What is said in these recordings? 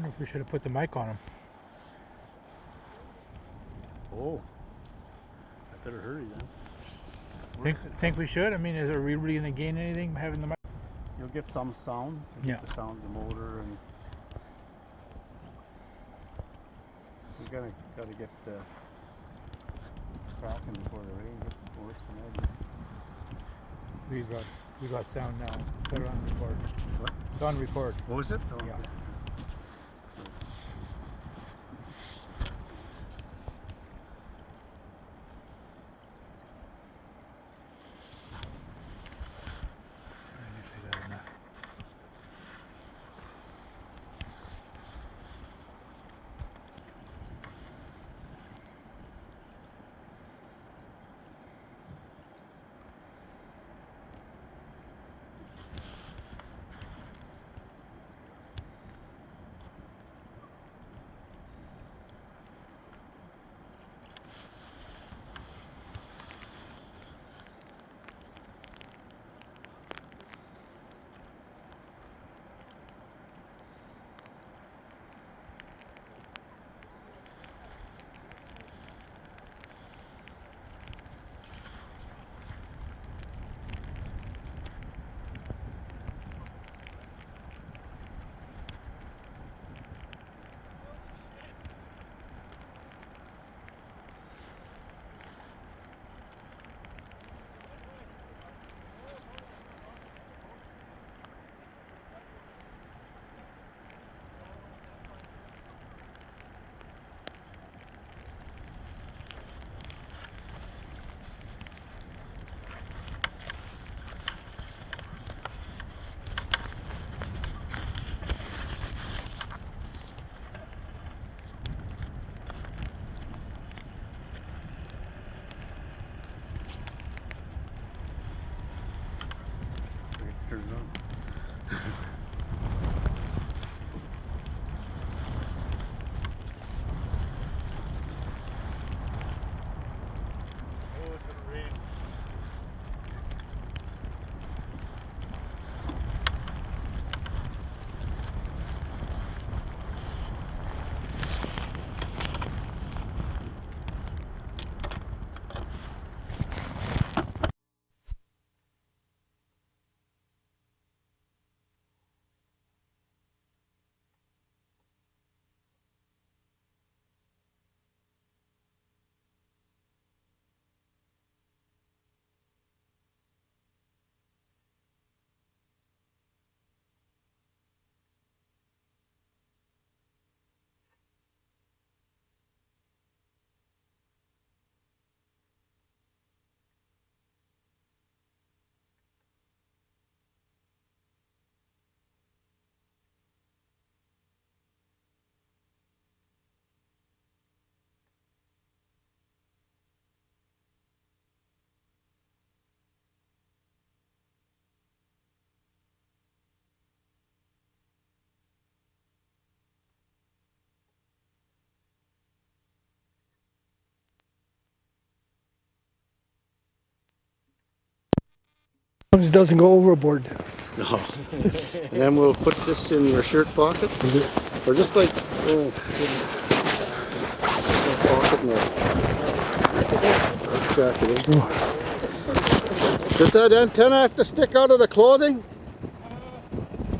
wonder if we should have put the mic on him. Oh, I better hurry then. Think we should? I mean, are we really going to gain anything having the mic? You'll get some sound. Yeah. The sound of the motor, and we gotta get cracking before the rain gets worse than ever. We got sound now. Put it on record. What? It's on record. What was it? Oh, Yeah. okay. Turn it on. Oh, it's going to rain. It doesn't go overboard. No. And then we'll put this in your shirt pocket, or just like pocket in the jacket. Does that antenna have to stick out of the clothing?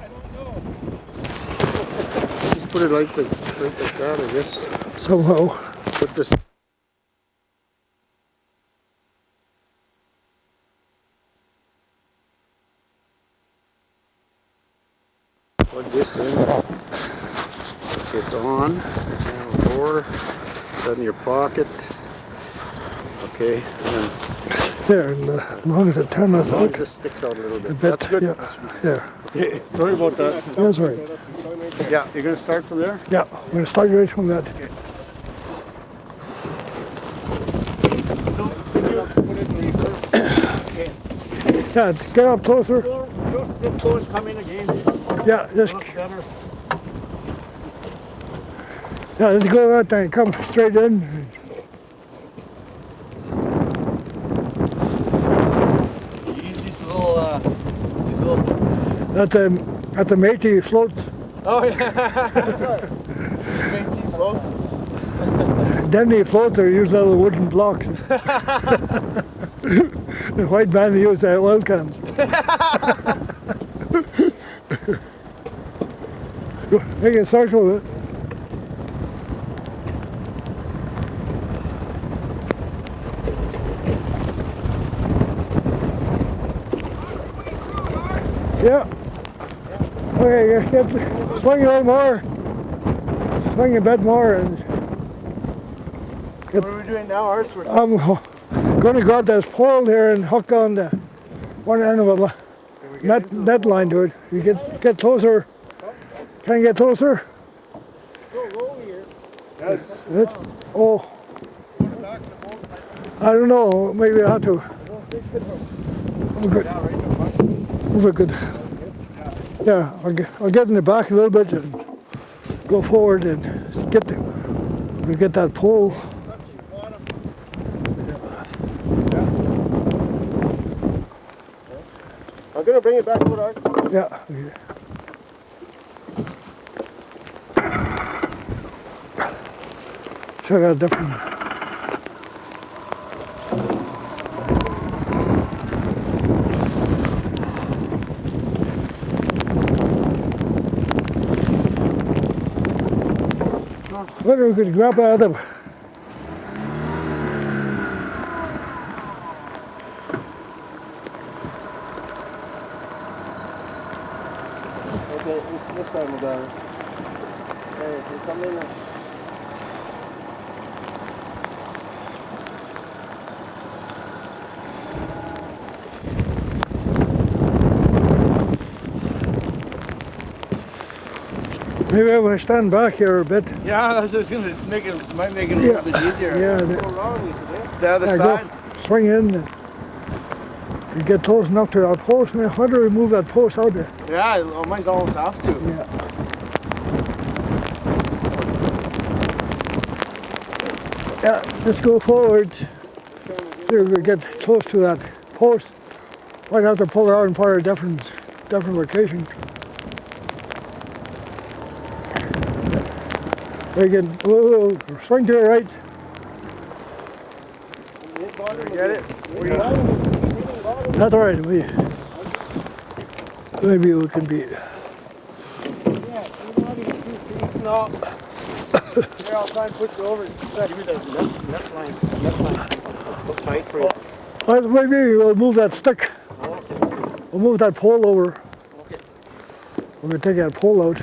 I don't know. Just put it right like that, I guess. Somehow. Put this. Plug this in. It's on. Channel 4. Put it in your pocket. Okay. And There, and as long as it turns as long as out this sticks out a little a bit. bit. That's good. Yeah, there. Okay, sorry about that. That's right. Yeah, you're going to start from there? Yeah, I'm going to start right from that. Yeah, get up closer. Just go and come in again. Yeah, just Better. yeah, let's go that thing. Come straight in. Use these little That's a Métis float. Oh yeah. Make these floats. Then the floats are used little wooden blocks. The white man used oil cans. Make a circle with it. Yeah. Okay, get swing a little more. Swing a bit more, and What are we doing now, Art? We're I'm going to grab this pole here and hook on the one end of a net line to it. You get closer. Can you get closer? That's It? Oh, I don't know. Maybe I have to. Oh, good. Move it good. Yeah, I'll get in the back a little bit and go forward and get that pole. I'm gonna bring it back over, Art. Yeah. Okay. So I got a different. Whether we could grab out of them. Okay, this time we'll go. Hey, you come in now. Maybe I will stand back here a bit. Yeah, that's just gonna might make it a little bit easier. Yeah. Go around, the other Yeah, side. go swing in and you get close enough to that post. Man, why do we move that post out there? Yeah, I might almost have to. Yeah. Yeah, just go forward. So we get close to that post. Might have to pull it out and put a different location. We can swing to the right. Get it? That's all right. Maybe we can be. No. Here, I'll try and push you over. Give me the left line. Look tight for you. Well, maybe we'll move that stick. Okay. We'll move that pole over. Okay. We're gonna take that pole out.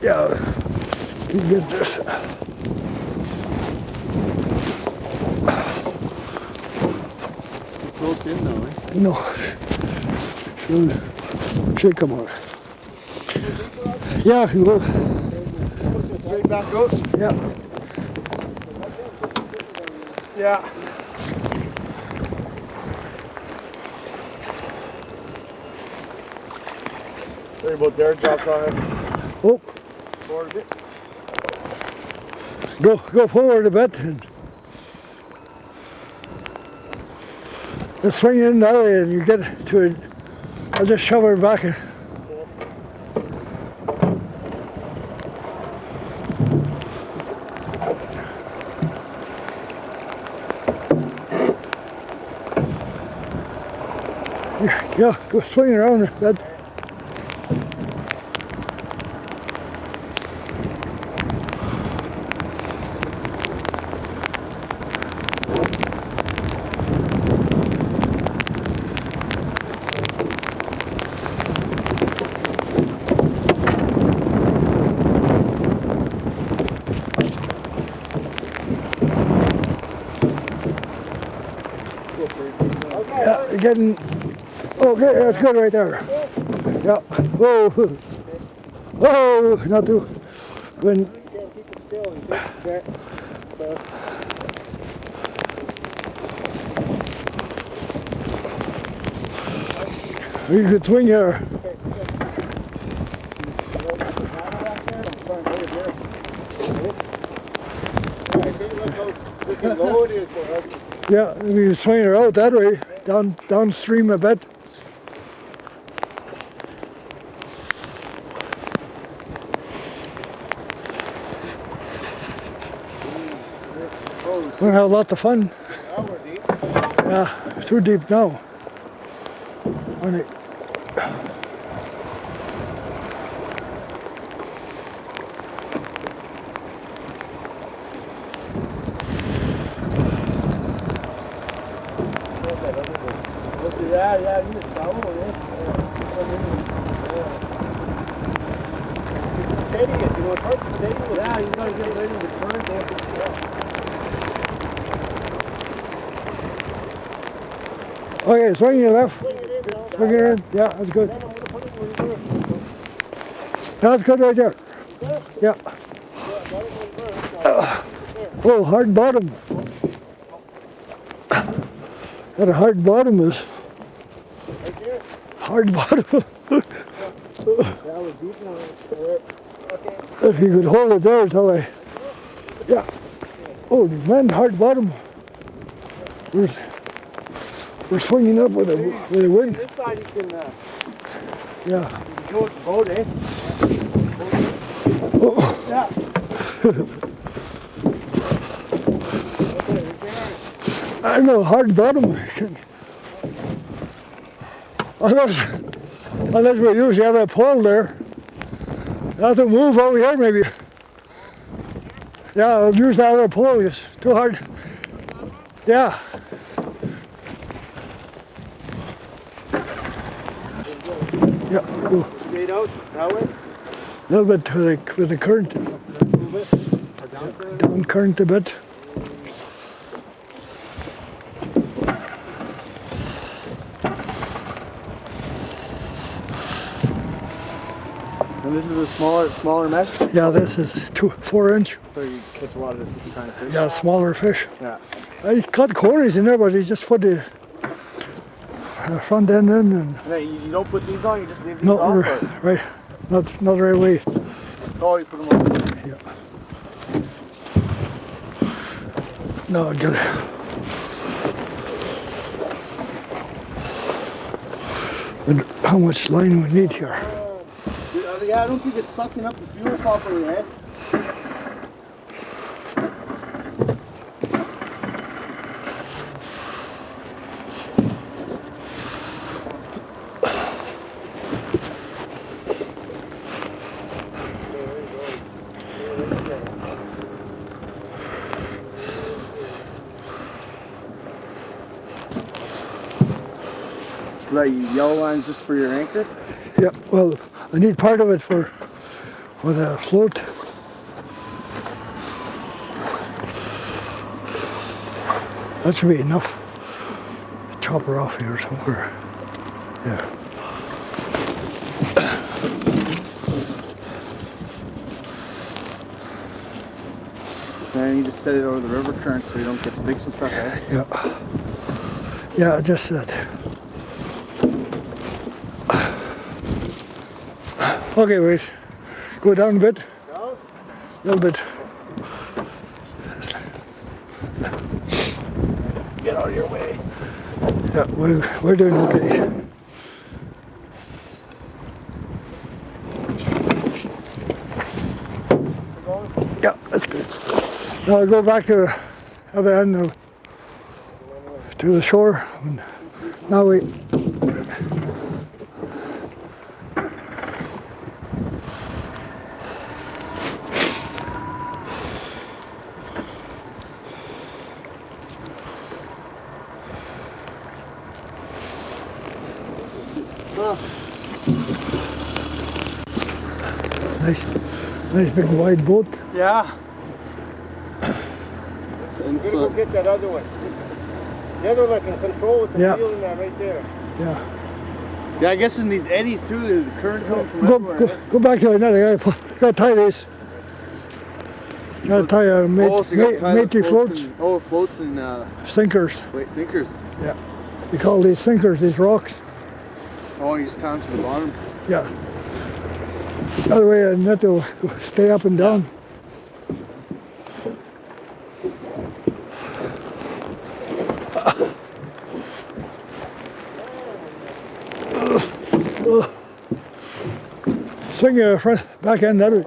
Yeah, you get this. Close in though, eh? No, she'll come out. Yeah, he will. Straight back out? Yeah. Yeah. Sorry about there, drops on it. Oh, Forward a bit. go forward a bit. And just swing in that way and you get to it. I'll just shove her back. Yeah, go swing around that. Yeah, you're getting. Okay, that's good right there. Yeah. Whoa. Oh, not too. When. You can't keep it still. You can't. You could swing here. Yeah, if you swing her out that way. downstream a bit. We're gonna have lots of fun. Now we're deep. Yeah, too deep now. Only, Yeah, you down steady it, you know, it's hard to steady it. Yeah, you gotta get ready to turn it. okay, swing your left. Swing it in now. Swing it in. Yeah, that's good. Then I'm gonna put it in reverse. That's good right there. Yeah. Oh, hard bottom. Got a hard bottom is Right here. hard bottom. Yeah, we're deep now. Okay. If you could hold it there until I, yeah. Holy man, hard bottom. We're swinging up with a wind. This side you can Yeah. go with the boat, eh? Oh, Yeah. I know, hard bottom. Unless we use the other pole there. I have to move over here maybe. Yeah, I'll use the other pole. It's too hard. Yeah. Yeah, Straight out, that way. a little bit with the current, A little bit. Or down to it. down current a bit. And this is a smaller mesh, Yeah, this is 4 inch. so you catch a lot of different kind of fish. Yeah, smaller fish. Yeah. I cut corners in there, but he just put the front end in and And then you don't put these on, you just leave these not off. right, not the right way. Oh, you put them on. Yeah. No, I got it. And how much line we need here? Yeah, I don't think it's sucking up the fuel properly, eh? Like yellow lines just for your anchor? Yeah, well, I need part of it for the float. That should be enough. Chop her off here somewhere. Yeah. And you just set it over the river current so you don't get sticks and stuff, eh? Yeah. Yeah, just that. Okay, wait. Go down a bit. Down? A little bit. Get out of your way. Yeah, we're doing okay. Yeah, that's good. Now I go back to the other end to the shore. And now we. Nice big wide boat. Yeah. And so get that other one. The other one I can control with the wheel in that right there. Yeah. Yeah, I guess in these eddies too, the current comes from everywhere. Go back to another. I gotta tie this. Gotta tie a matey floats. Floats and Sinkers. wait, sinkers. Yeah. We call these sinkers, these rocks. Oh, you just tie them to the bottom. Yeah. Other way, I net to stay up and down. swing your front back end that way.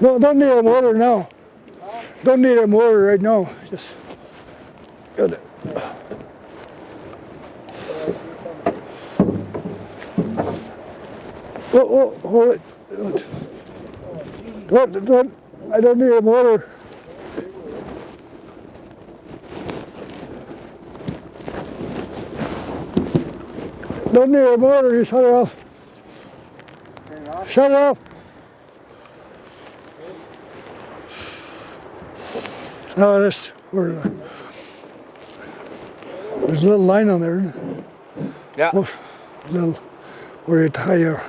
No, don't need a motor now. Don't need a motor right now. Just got it. Oh, hold it. Don't. I don't need a motor. Don't need a motor. You shut it off. Turn it off. Shut it off. No, this where there's a little line on there, isn't it? Yeah. Oh, little where you tie Your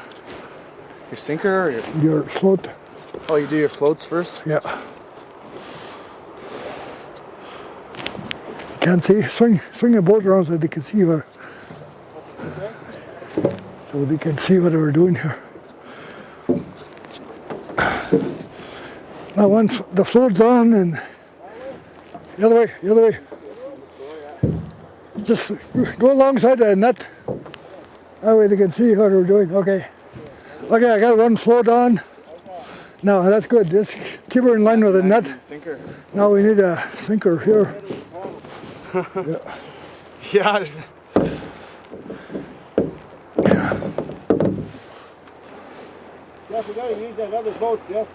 sinker or your float. Oh, you do your floats first? Yeah. Can't see. Swing the boat around so they can see what. So they can see what we're doing here. Now once the float's on and the other way. Just go alongside the net. That way they can see what we're doing. Okay, I got one float on. Now that's good. Just keep her in line with the net. Sinker. Now we need a sinker here. Yeah. Jeff, we gotta use that other boat, Jeff.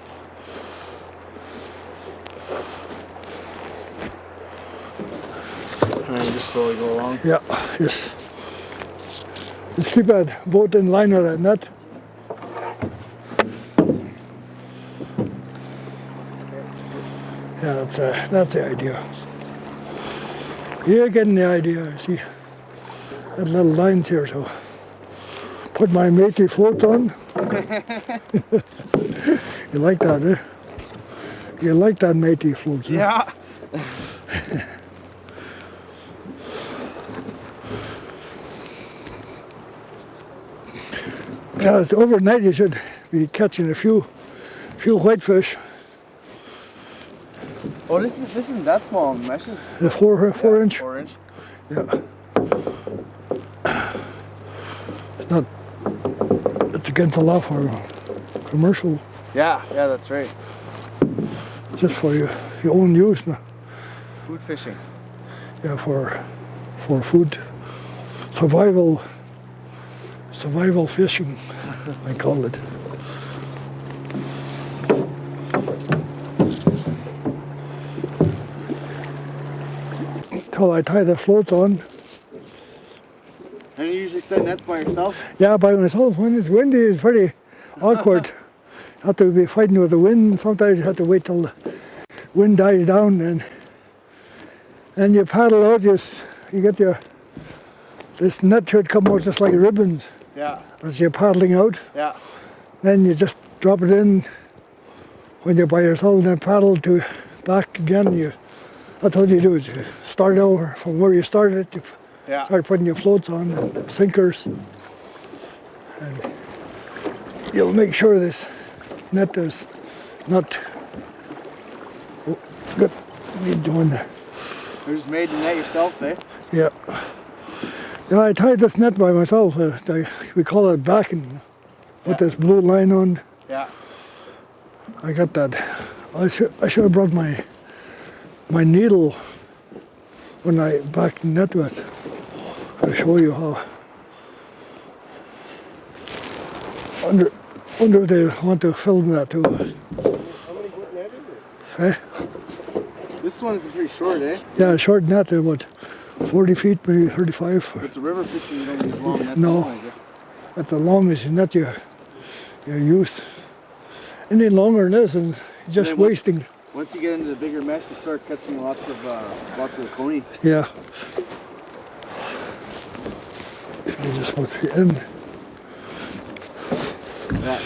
And just slowly go along. Yeah, just keep that boat in line with that net. Yeah, that's the idea. You're getting the idea. See, that little lines here. So put my matey floats on. You like that, eh? You like that matey floats? Yeah. Yeah, overnight you should be catching a few whitefish. Oh, this isn't that small. Mesh is The 4 inch. 4 inch. Yeah. It's not. It's against the law for commercial. Yeah, that's right. Just for your own use. No? Food fishing. Yeah, for food, survival fishing, I call it. Till I tie the floats on. And you usually set nets by yourself? Yeah, by myself. When it's windy, it's pretty awkward. Have to be fighting with the wind. Sometimes you have to wait till the wind dies down, and then you paddle out. You get this net should come out just like ribbons Yeah. as you're paddling out. Yeah. Then you just drop it in when you're by yourself, and then paddle to back again. That's what you do. Is you start over from where you started. You Yeah. start putting your floats on, and sinkers, and you'll make sure this net is not. Oh, good. What are you doing there? You just made the net yourself, eh? Yeah. Yeah, I tied this net by myself. We call it backing. Put this blue line on. Yeah. I got that. I should have brought my needle when I backed the net with. I'll show you how. Wonder if they want to film that too. How many foot net is it? Eh? This one is pretty short, eh? Yeah, a short net, about 40 feet, maybe 35. It's a river fishing, you don't use long nets. No. anyways, eh? That's the longest net you use. Any longer than this, and just then what- wasting. Once you get into the bigger mesh, you start catching lots of the coney. Yeah. You just put it in. Yeah.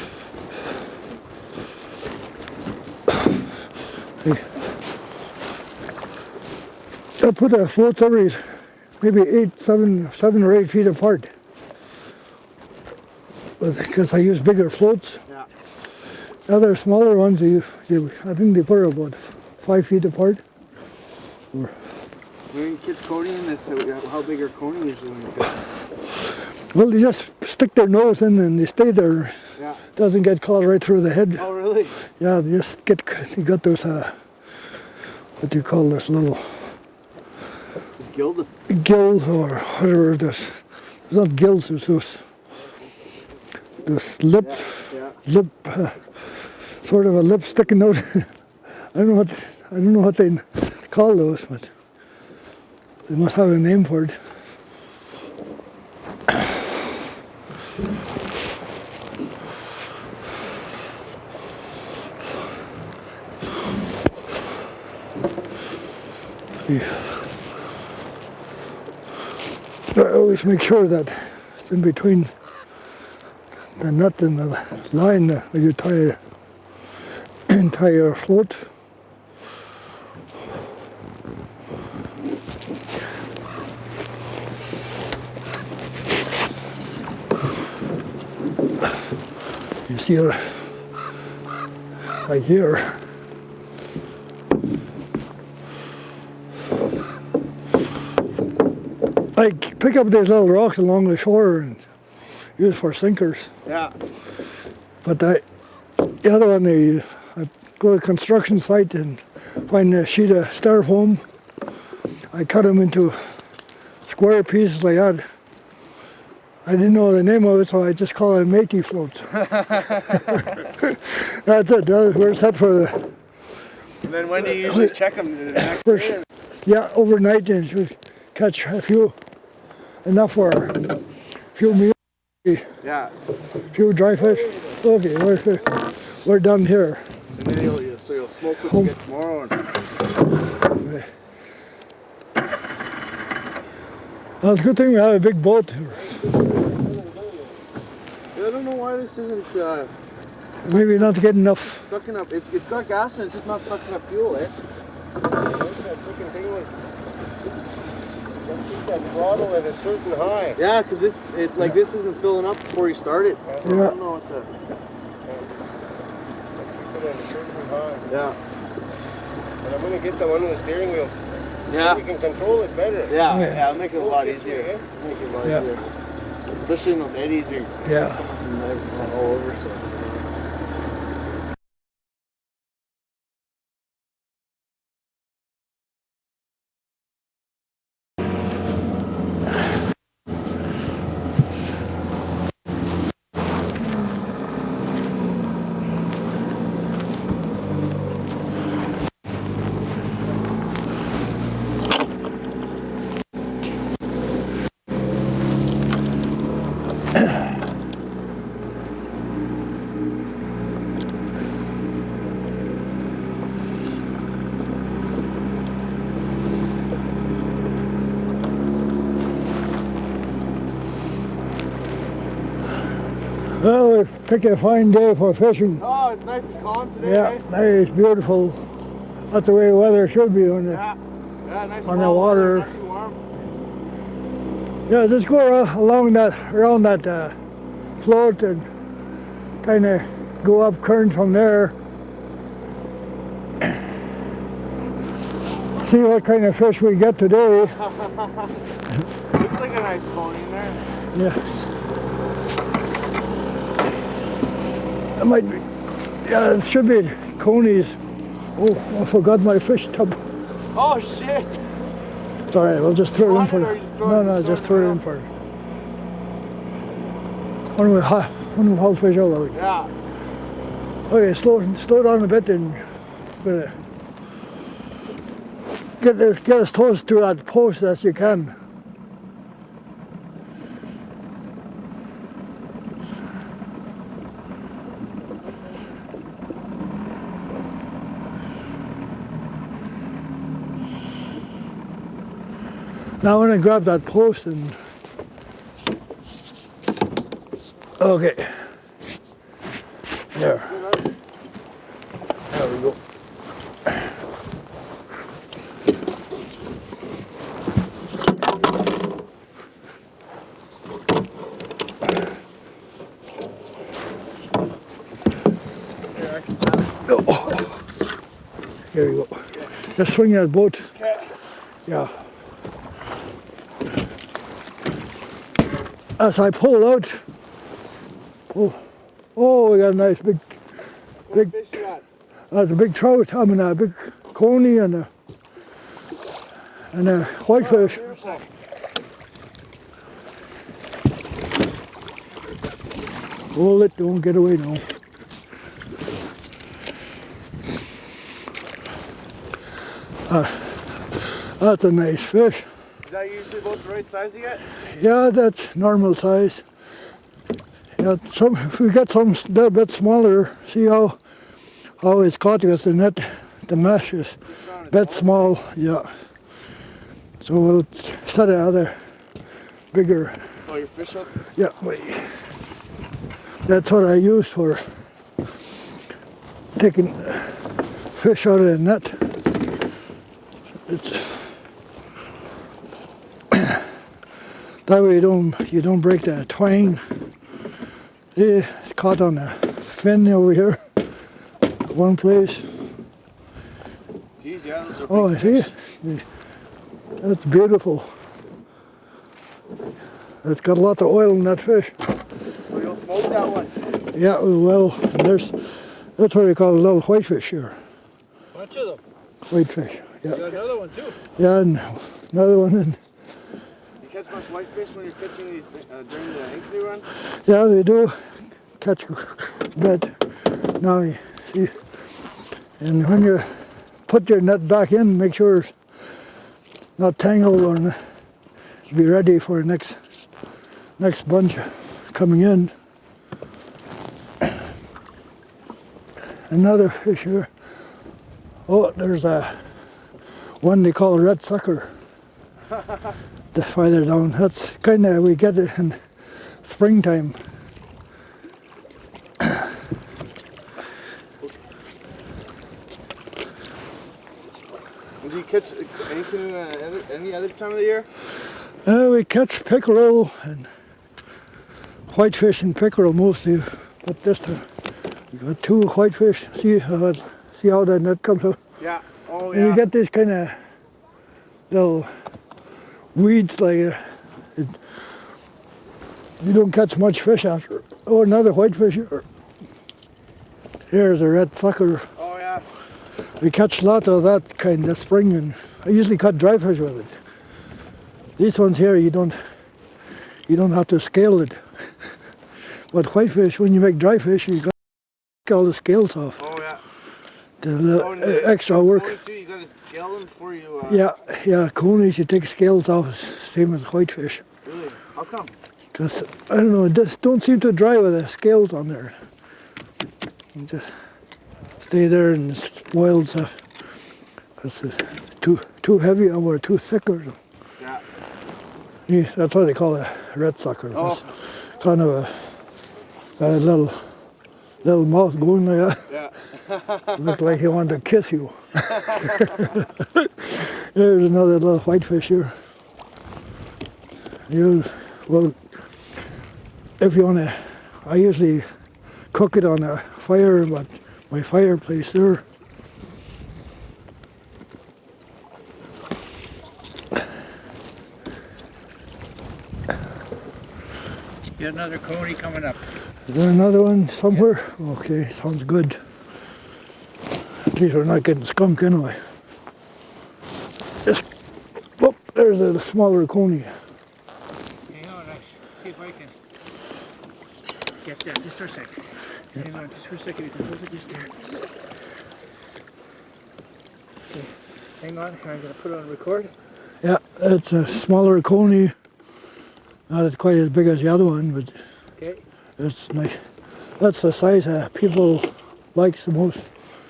I put the floats every maybe 7 or 8 feet apart. Because I use bigger floats. Yeah. The other smaller ones, I think they put about 5 feet apart. When you catch coney in this, how big are coney usually when you catch them? Well, they just stick their nose in and they stay there. Yeah. Doesn't get caught right through the head. Oh, really? Yeah, they just get, you got those, what do you call this, little Gilded. gills or whatever it is. It's not gills, it's those lips, Yeah. lip, sort of a lip sticking out. I don't know what they call those, but they must have a name for it. I always make sure that it's in between the nut and the line when you tie your float. You see, like here. I pick up these little rocks along the shore and use for sinkers. Yeah. But the other one, I go to a construction site and find a sheet of styrofoam. I cut them into square pieces like that. I didn't know the name of it, so I just call it matey floats. That's it. We're set for the And then when do you usually check them? The next first. day? Yeah, overnight, and should catch a few, enough for a few meals, Yeah. few dry fish. Okay, we're done here. And then you'll smoke what you get tomorrow. And Well, it's a good thing we have a big boat here. I don't know why this isn't Maybe not get enough. sucking up. It's got gas and it's just not sucking up fuel, eh? That freaking thing was. Just keep that throttle at a certain high. Yeah, because this isn't filling up before you start it. I Yeah. don't know what the. Keep it at a certain high. Yeah. And I'm gonna get the one with the steering wheel. Yeah. You can control it better. Yeah, Yeah. yeah, it'll make it a lot Focus, easier. yeah. Make it a lot Yeah. easier. Especially in those eddies, you're Yeah. it's coming from all over. So. Well, we picked a fine day for fishing. Oh, it's nice and calm today. Yeah, nice, beautiful. That's the way the weather should be on the. Yeah, nice On and the calm, water. not too warm. Yeah, just go around that float and kind of go up current from there. See what kind of fish we get today. Looks like a nice pony in there. Yes. It might be. Yeah, it should be conies. Oh, I forgot my fish tub. Oh shit! It's all right. We'll just throw it in for. Or you just throw No, it- just throw throw it it in for. When we haul fish out, well, Yeah. okay, slow down a bit and get as close to that post as you can. Now I'm going to grab that post and okay. There. There we go. There you go. Just swing that boat. Yeah. as I pull out, oh, we got a nice big, What fish you got? that's a big trout. I mean, a big coney and a whitefish. Hold it, don't get away now. That's a nice fish. Is that usually about the right size you get? Yeah, that's normal size. Yeah, some if we get some a little bit smaller, see how it's caught because the net, the mesh is a bit small. Yeah. So we'll set a other bigger. Oh, your fish hook? Yeah, wait. That's what I use for taking fish out of the net. It's that way you don't break the twine. Yeah, it's caught on a fin over here, one place. Geez, yeah, those are big Oh, fish. see, that's beautiful. It's got a lot of oil in that fish. So you'll smoke that one? Yeah, well, that's what we call a little whitefish here. Bunch of them. Whitefish. Yeah. Got another one too. Yeah, and another one. And You catch much whitefish when you're catching these during the Ankeny run? yeah, they do catch a bit. Now you see, and when you put your net back in, make sure it's not tangled or be ready for the next bunch coming in. Another fish here. Oh, there's a one they call a red sucker. The farther down. That's kind of, we get it in springtime. Do you catch Ankeny any other time of the year? We catch pickerel and whitefish and pickerel mostly, but this time we got two whitefish. See how that net comes out? Yeah. Oh, And yeah. you get this kind of little weeds like you don't catch much fish after. Oh, another whitefish here. Here's a red sucker. Oh, yeah. We catch lots of that kind this spring, and I usually cut dry fish with it. These ones here, you don't have to scale it. But whitefish, when you make dry fish, you got to take all the scales off. Oh, yeah. The extra work. Only two, you gotta scale them before you. Yeah, conies you take scales off, same as whitefish. Really? How come? Because, I don't know, it just don't seem to dry with the scales on there. You just stay there and it spoils because it's too heavy or too thick or something. Yeah. Yeah, that's what they call a red sucker. Oh. It's kind of got a little mouth going like that. Yeah. Looked like he wanted to kiss you. There's another little whitefish here. Well, if you want to, I usually cook it on a fire, but my fireplace there. Get another coney coming up. Is there another one somewhere? Okay, sounds good. At least we're not getting skunk anyway. Just, whoop, there's a smaller coney. Hang on, I see if I can get that just for a second. Hang on just for a second, you can hold it just there. Okay. Hang on, I'm gonna put it on record. Yeah, it's a smaller coney. Not quite as big as the other one, but Okay. it's nice. That's the size that people like the most.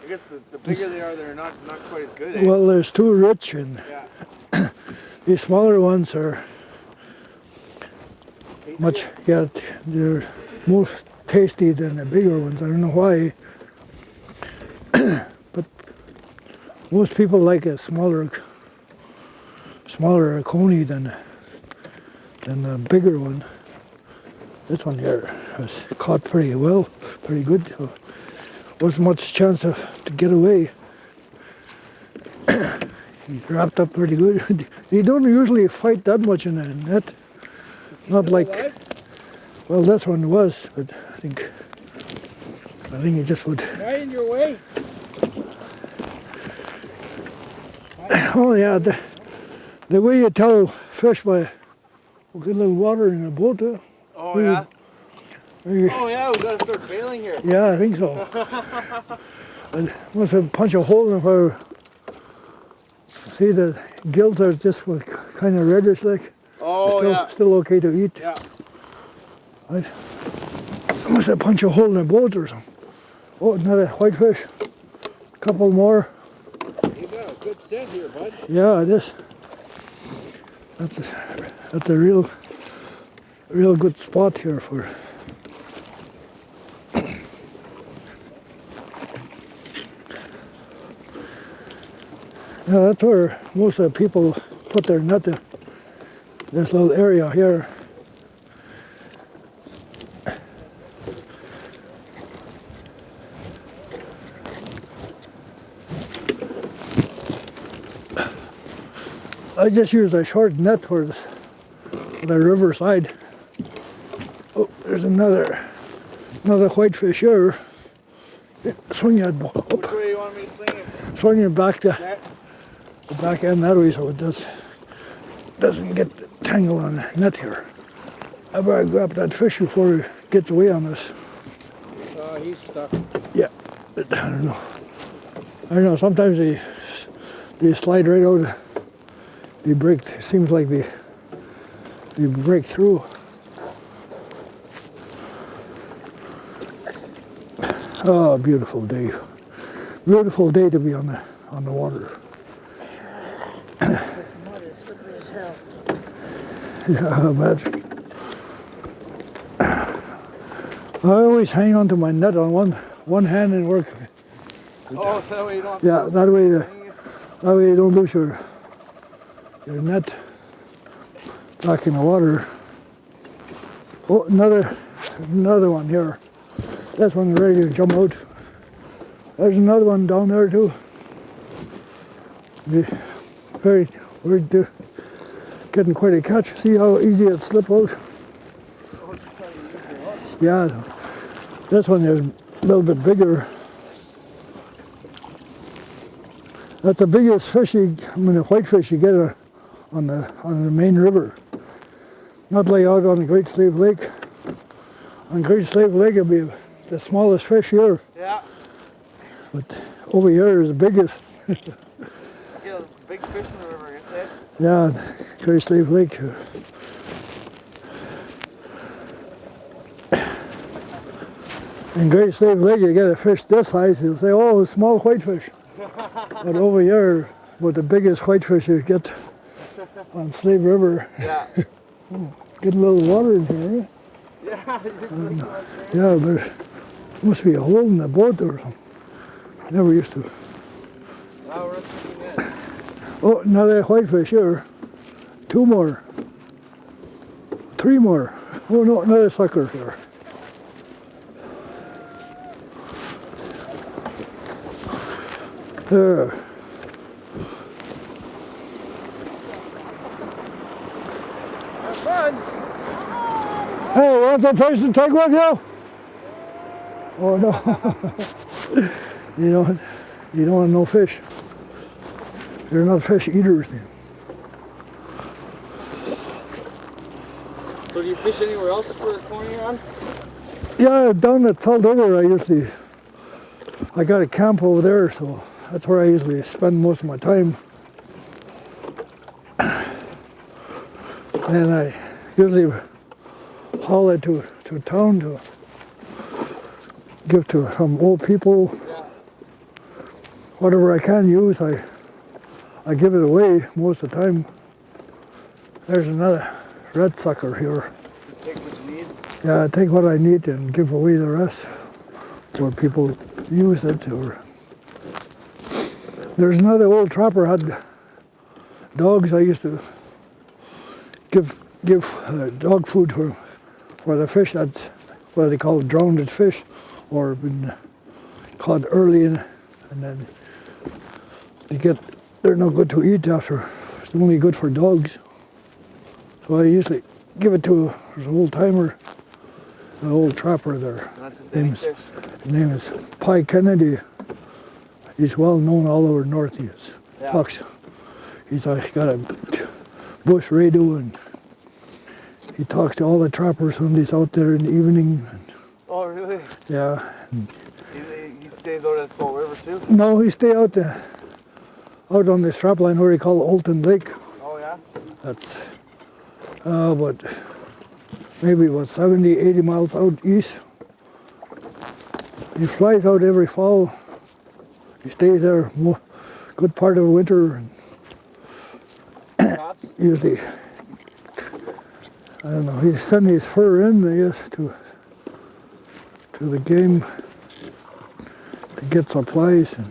I guess the bigger they are, they're not quite as good. Eh? Well, there's too rich, and Yeah. these smaller ones are much, yeah, they're most tasty than the bigger ones. I don't know why, but most people like a smaller coney than a bigger one. This one here was caught pretty well, pretty good. So wasn't much chance to get away. He's wrapped up pretty good. They don't usually fight that much in a net. Not like, Well, this one was, but I think it just would. Right in your way. Oh yeah, the way you tell fish by get a little water in a boat. Oh yeah. Maybe, Oh yeah, we gotta start bailing here. yeah, I think so. I must have punched a hole in it where. See, the gills are just kind of reddish like. Oh still, yeah. Still okay to eat. Yeah. I must have punched a hole in the boat or something. Oh, another whitefish. A couple more. You got a good scent here, bud. Yeah, it is. That's a real good spot here for. Yeah, that's where most of the people put their net in. This little area here. I just used a short net for the riverside. Oh, there's another whitefish here. Swing it, Which way you want me to swing it? swing it back to Net? the back end that way so it doesn't get tangled on the net here. I better grab that fish before he gets away on us. Oh, he's stuck. Yeah, I don't know. Sometimes they slide right out. They break. It seems like they break through. Oh, beautiful day. Beautiful day to be on the water. This mud is slippery as hell. Yeah, imagine. I always hang on to my net on one hand and work. Oh, so that way you don't have Yeah, to that way you don't lose your net back in the water. Oh, another one here. This one's ready to jump out. There's another one down there too. We're getting quite a catch. See how easy it slip out? Yeah, this one is a little bit bigger. That's the biggest fish the whitefish you get on the main river. Not like out on the Great Slave Lake. On Great Slave Lake it'll be the smallest fish here. Yeah. But over here is the biggest. Get a big fish in the river, you say? Yeah, Great Slave Lake. In Great Slave Lake, you get a fish this size, you'll say, oh, small whitefish. But over here, with the biggest whitefish you get on Slave River, Yeah. get a little water in here. Eh? Yeah, but there must be a hole in the boat or something. Never used to. Now we're thinking that. Oh, another whitefish here. 2 more. 3 more. Oh no, another sucker here. There. Have fun. Hey, want some fish to take with you? Oh no. you don't want no fish. You're not fish eaters then. So do you fish anywhere else for the corner you're on? Yeah, down at Salt River I got a camp over there, so that's where I usually spend most of my time. And I usually haul it to town to give to some old people. Yeah. Whatever I can use, I give it away most of the time. There's another red sucker here. Just take what you need. Yeah, I take what I need and give away the rest where people use it. Or there's another old trapper had dogs. I used to give dog food for the fish that's what they call drowned fish, or been caught early and then they're not good to eat after. It's only good for dogs. So I usually give it to an old timer the old trapper there. And that's just any Name's- fish. His name is Pie Kennedy. He's well known all over North. He is. Yeah. Talks. He's got a bush radio, and he talks to all the trappers when he's out there in the evening. And, Oh, really? yeah. And, He stays out at Salt River too? no, he stay out on this trap line where he call Olton Lake. Oh, yeah? That's about maybe about 70, 80 miles out east. He flies out every fall. He stays there good part of the winter. And Tops? usually, I don't know, he's sending his fur in, I guess, to the game to get supplies. And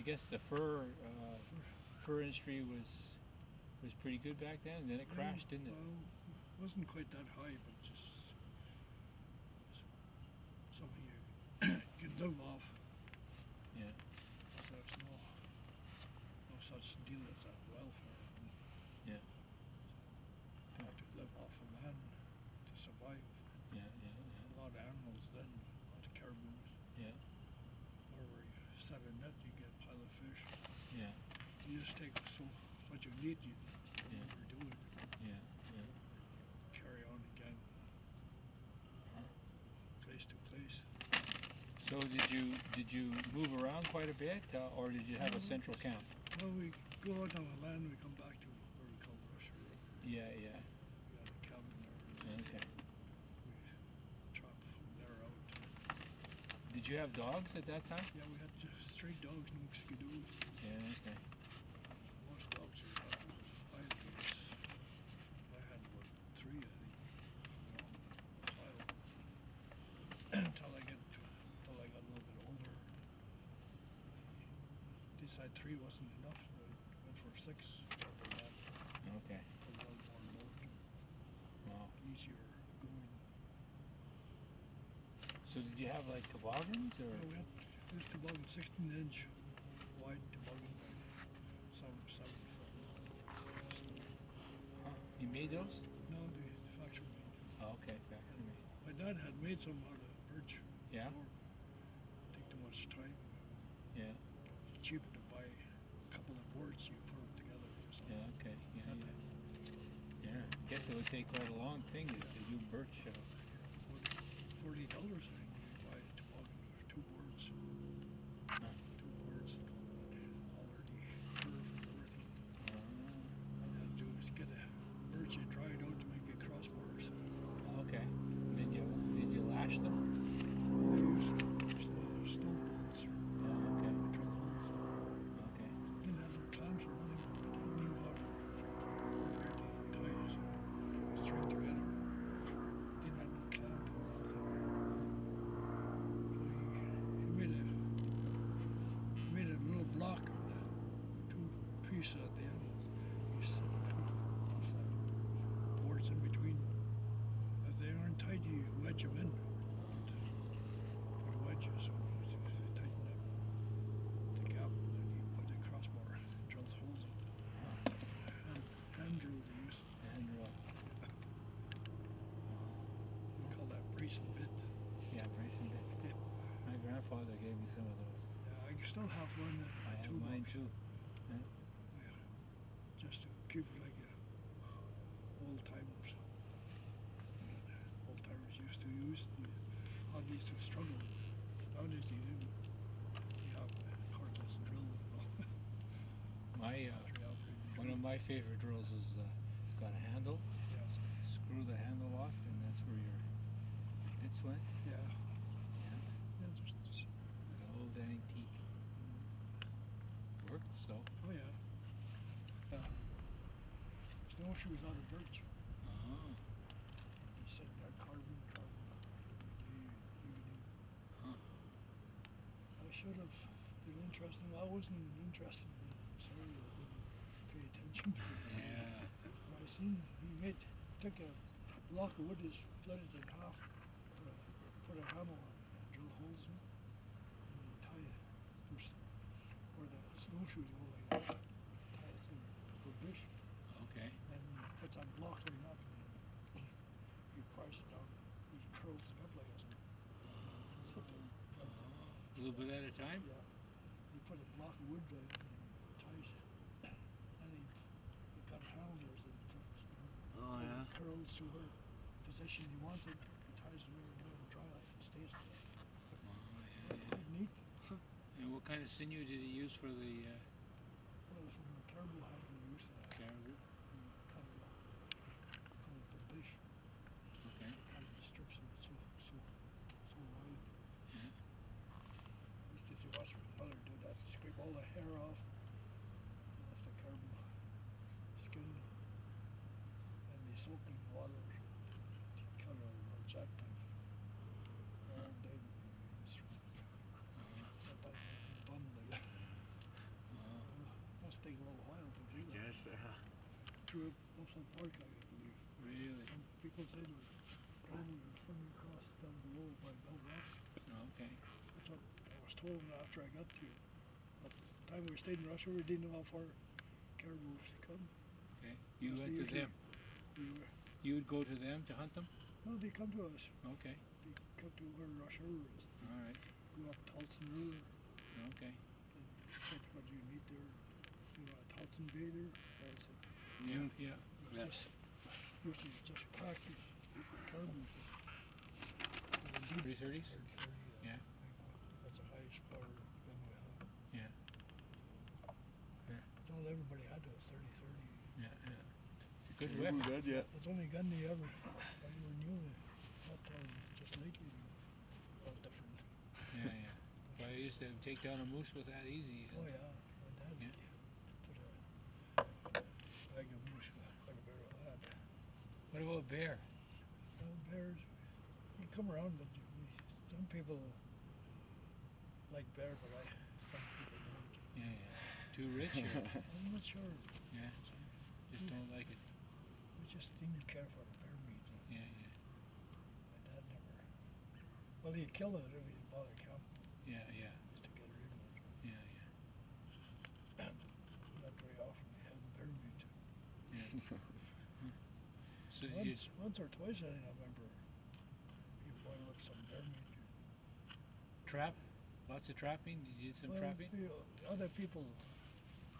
guess the fur industry was pretty good back then, and then it crashed, didn't it? Well, it wasn't quite that high, but just something you can live off. Yeah. So there's no such deal as that welfare. Yeah. You have to live off of land to survive. Yeah. A lot of animals then, a lot of caribous. Yeah. Wherever you set a net, you get a pile of fish. Yeah. You just take what you need, you overdo it. Yeah. Carry on again, place to place. So did you move around quite a bit, or did you have a central camp? Well, we go out on the land, we come back to where we call Russia. Yeah. We got a cabin there. Okay. We travel from there out. Did you have dogs at that time? Yeah, we had just straight dogs, no skidoos. Yeah. Okay. Most dogs are 5 dogs. I had about 3, I think. Until I got a little bit older. Decided 3 wasn't enough. I went for 6. Okay. A little more load, Wow. easier going. So did you have like toboggans, or? Yeah, we had this toboggan, 16-inch wide toboggan, 7 foot. Huh. You made those? No, the factory made. Oh, okay. Factory made. My dad had made some out of birch. Yeah. before. Take too much time. Yeah. It's cheaper to buy a couple of boards, you put them together or something. Yeah. Okay. Yeah. I guess it would take quite a long thing to do birch. $40, I think, to buy a toboggan with 2 boards. Huh. 2 boards already curved and everything. All I had to do is get a birch and dry it out to make it crossbars. Okay. Did you lash them? I used stone bolts or Oh, okay. drill holes. Okay. Didn't have any clamps or anything, but I knew how to operate the ties and string together. Didn't have any clamp or anything. So he made a little block of 2 pieces at the end. He set 2 boards in between. If they aren't tight, you wedge them in. Put a wedges, so you tighten up the gap, and then you put the crossbar, drill holes in it. Hand drill they use. And We call that brace and bit. yeah, bracing bit. Yeah. My grandfather gave me some of those. Yeah, I still have one. I have mine too. Yeah, just to keep it like old timers. Old timers used to use. I used to struggle. Nowadays you do. You have cordless drill. My one of my favorite drills is it's got a handle. Yeah. Screw the handle off, and that's where your bits went. Yeah. Yeah. Yeah, just, It's an old antique. Worked so. oh yeah. Yeah. Snowshoes out of birch. Oh. You sit there carbon. Huh. I should have been interested. I wasn't interested in it. Sorry, I didn't pay attention to it. Yeah. When I seen he took a block of wood, split it in half, put a hammer on it, and drill holes in it, and you tie it first where the snowshoes go like that. Tie it to a bush, Okay. and put that block line up, and you price it down. He curls it up like this. A little bit at a time. Yeah. You put a block of wood there and ties it. And he got handles and Oh yeah. it curls to where position you want it. He ties it over and let it dry off and stays there. Oh yeah. Quite neat. And what kind of sinew did he use for the Well, from the caribou hide we used to caribou? cut the dish, Okay. cut the strips of it so wide. Yeah. Used to watch my mother do that, scrape all the hair off the caribou skin, and they soak in water, cut a jackknife, and they bun the through it, Upside Park, I believe. Really? Some people say there was probably swimming across down below by Bell Rock. Okay. That's what I was told after I got to it. But the time we stayed in Russia, we didn't know how far caribou come. Okay. You Because went we to usually- them. We were, You would go to them to hunt them? no, they come to us. Okay. They come to where Rush River is. All right. Go up Tolson River. Okay. That's what you meet there. You know, at Tolson Bay there. That's it. Yeah. Yeah. It was just, usually it's just packed with caribou. 330s? Yeah. That's the highest power gun we have. Yeah. Not everybody had those 30-30. Yeah. Yeah. Good weapon. Good, yeah. It's only gun they ever knew. Not just lately. A lot different. Yeah. Yeah. Well, I used to take down a moose with that easy. Oh yeah, my dad Yeah. put a bag of moose like a barrel of that. What about bear? Bears, you come around, but some people like bear, but some people don't. Yeah. Yeah. Too rich or? I'm not sure. Yeah. Just don't like it. We just didn't care for bear meat. Yeah. Yeah. My dad never. Well, he'd kill it if he bought a cow Yeah. Yeah. just to get rid of it. Yeah. Yeah. Not very often he had bear meat. So you, Once or twice I remember he boiled up some bear meat. trap? Lots of trapping? You did some trapping? The other people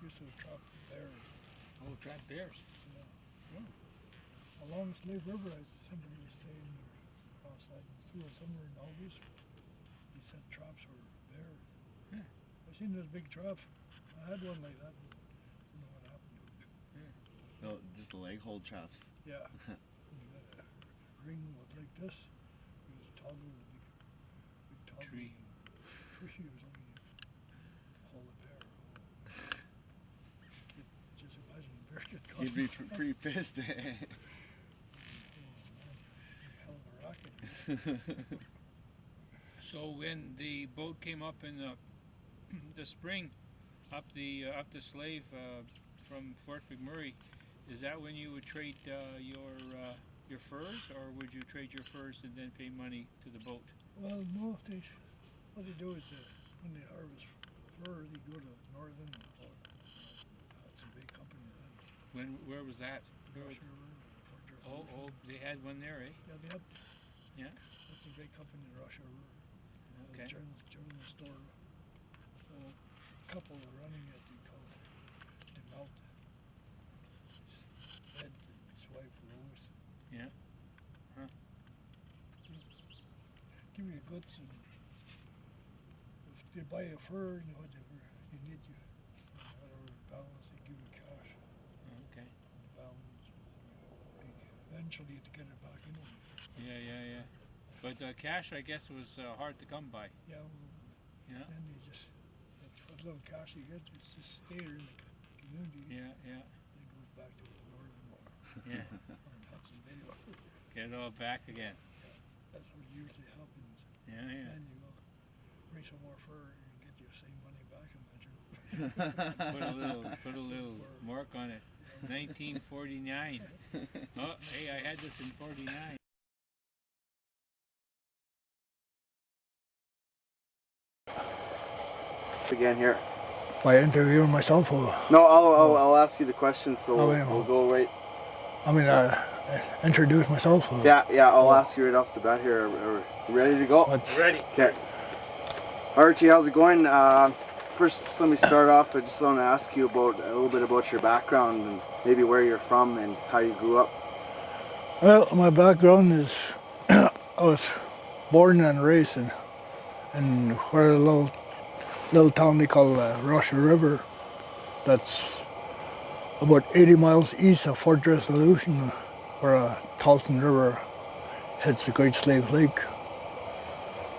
used to trap bears. Oh, trap bears. Along Slave River, somebody was staying there outside through somewhere in August. He set traps for bears. Yeah. I seen this big trap. I had one like that. But I don't know what happened to it. No, just leg hold traps. Yeah. You got a ring was like this. It was a toggle, big toggle. Tree. Tree or something. Hold a bear. Just imagine a bear get caught. You'd be pretty pissed. Hell of a racket. So when the boat came up in the spring, up the Slave from Fort McMurray, is that when you would trade your furs, or would you trade your furs and then pay money to the boat? Well, no, what they do is when they harvest fur, they go to Northern or Hudson Bay Company. Where was that? Where was, Rush River, Fort Jersey. oh, they had one there, eh? Yeah, they have Yeah. Hudson Bay Company in Rush River. Okay. General store. A couple are running it. They call it DeMalt. Ed and his wife Lois. Yeah. Huh. Give you the goods, and if they buy a fur and whatever you need, whatever balance, they give you cash. Okay. The balance. Eventually, to get it back in them. Yeah, yeah, yeah. But cash, I guess, was hard to come by. Yeah. Yeah. Then you just that's what little cash you get. It's just stay there in the community. Yeah, yeah, And it goes back to the northern or yeah. Hudson Bay. Get it all back again. That's what usually happens. Yeah, yeah. Then you go bring some more fur and get your same money back, imagine. Put a little mark on it. 1949. Oh, hey, I had this in 49. Again here. By interviewing myself, or No, I'll ask you the questions, so Oh, yeah. we'll go right. introduce myself. Or, Yeah, I'll ask you right off the bat here. Are you ready to go? Ready. Okay. Archie, how's it going? First, let me start off. I just want to ask you a little bit about your background and maybe where you're from and how you grew up. Well, my background is I was born and raised in where a little town they call Rush River. That's about 80 miles east of Fort Resolution, where Tolson River hits the Great Slave Lake.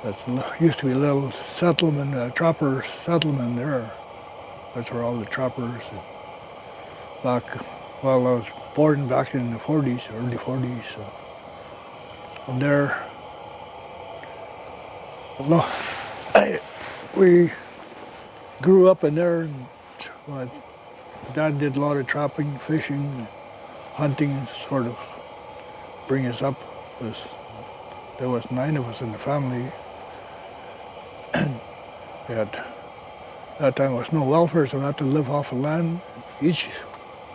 That used to be a little settlement, trapper settlement there. That's where all the trappers back, well, I was born back in the 40s, early 40s. So. And there, we grew up in there, and my dad did a lot of trapping, fishing, hunting sort of bring us up. There was 9 of us in the family. We had, that time there was no welfare, so we had to live off the land. Each,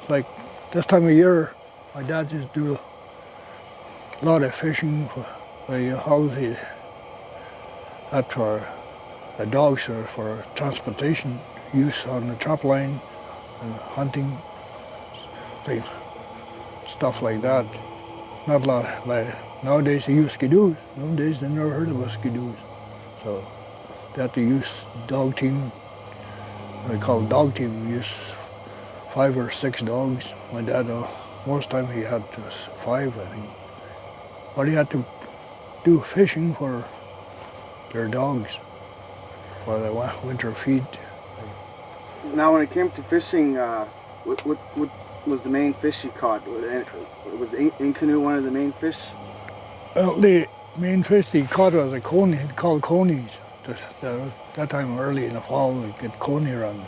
like this time of year, my dad just do a lot of fishing for the holiday. That for the dogs or for transportation use on the trap line and hunting, things, stuff like that. Not a lot like nowadays they use skidoos. Nowadays they never heard about skidoos. So they had to use dog team. They call it dog team. We use 5 or 6 dogs. My dad, most time he had just 5, I think. But he had to do fishing for their dogs for the winter feed. Now, when it came to fishing, what was the main fish you caught? Was in canoe one of the main fish? Well, the main fish he caught was a coney, called conies. That time early in the fall, we get coney around.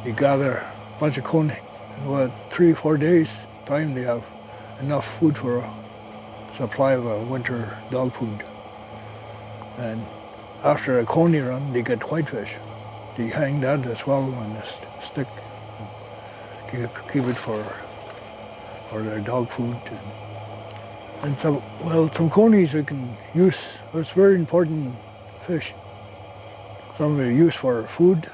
You gather a bunch of coney. In about 3 or 4 days time, they have enough food for a supply of winter dog food. And after a coney run, they get whitefish. They hang that as well on a stick. Keep it for their dog food. And some conies we can use. It's very important fish. Some are used for food,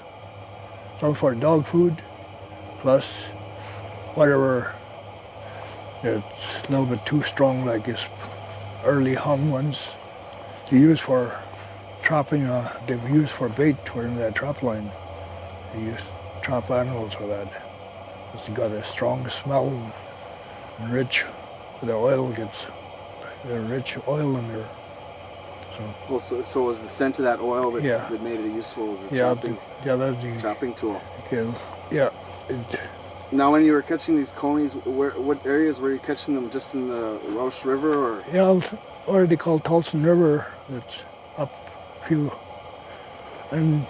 some for dog food, plus whatever it's a little bit too strong, like his early hung ones. They use for trapping. They use for bait for in the trap line. They use trap animals for that. It's got a strong smell and rich. The oil gets rich oil in there. Well, so was the scent of that oil that, Yeah. that made it useful as a That's the trapping tool? yeah. Now, when you were catching these conies, what areas were you catching them? Just in the Roush River, or? Yeah, or they call Tolson River. It's up a few, and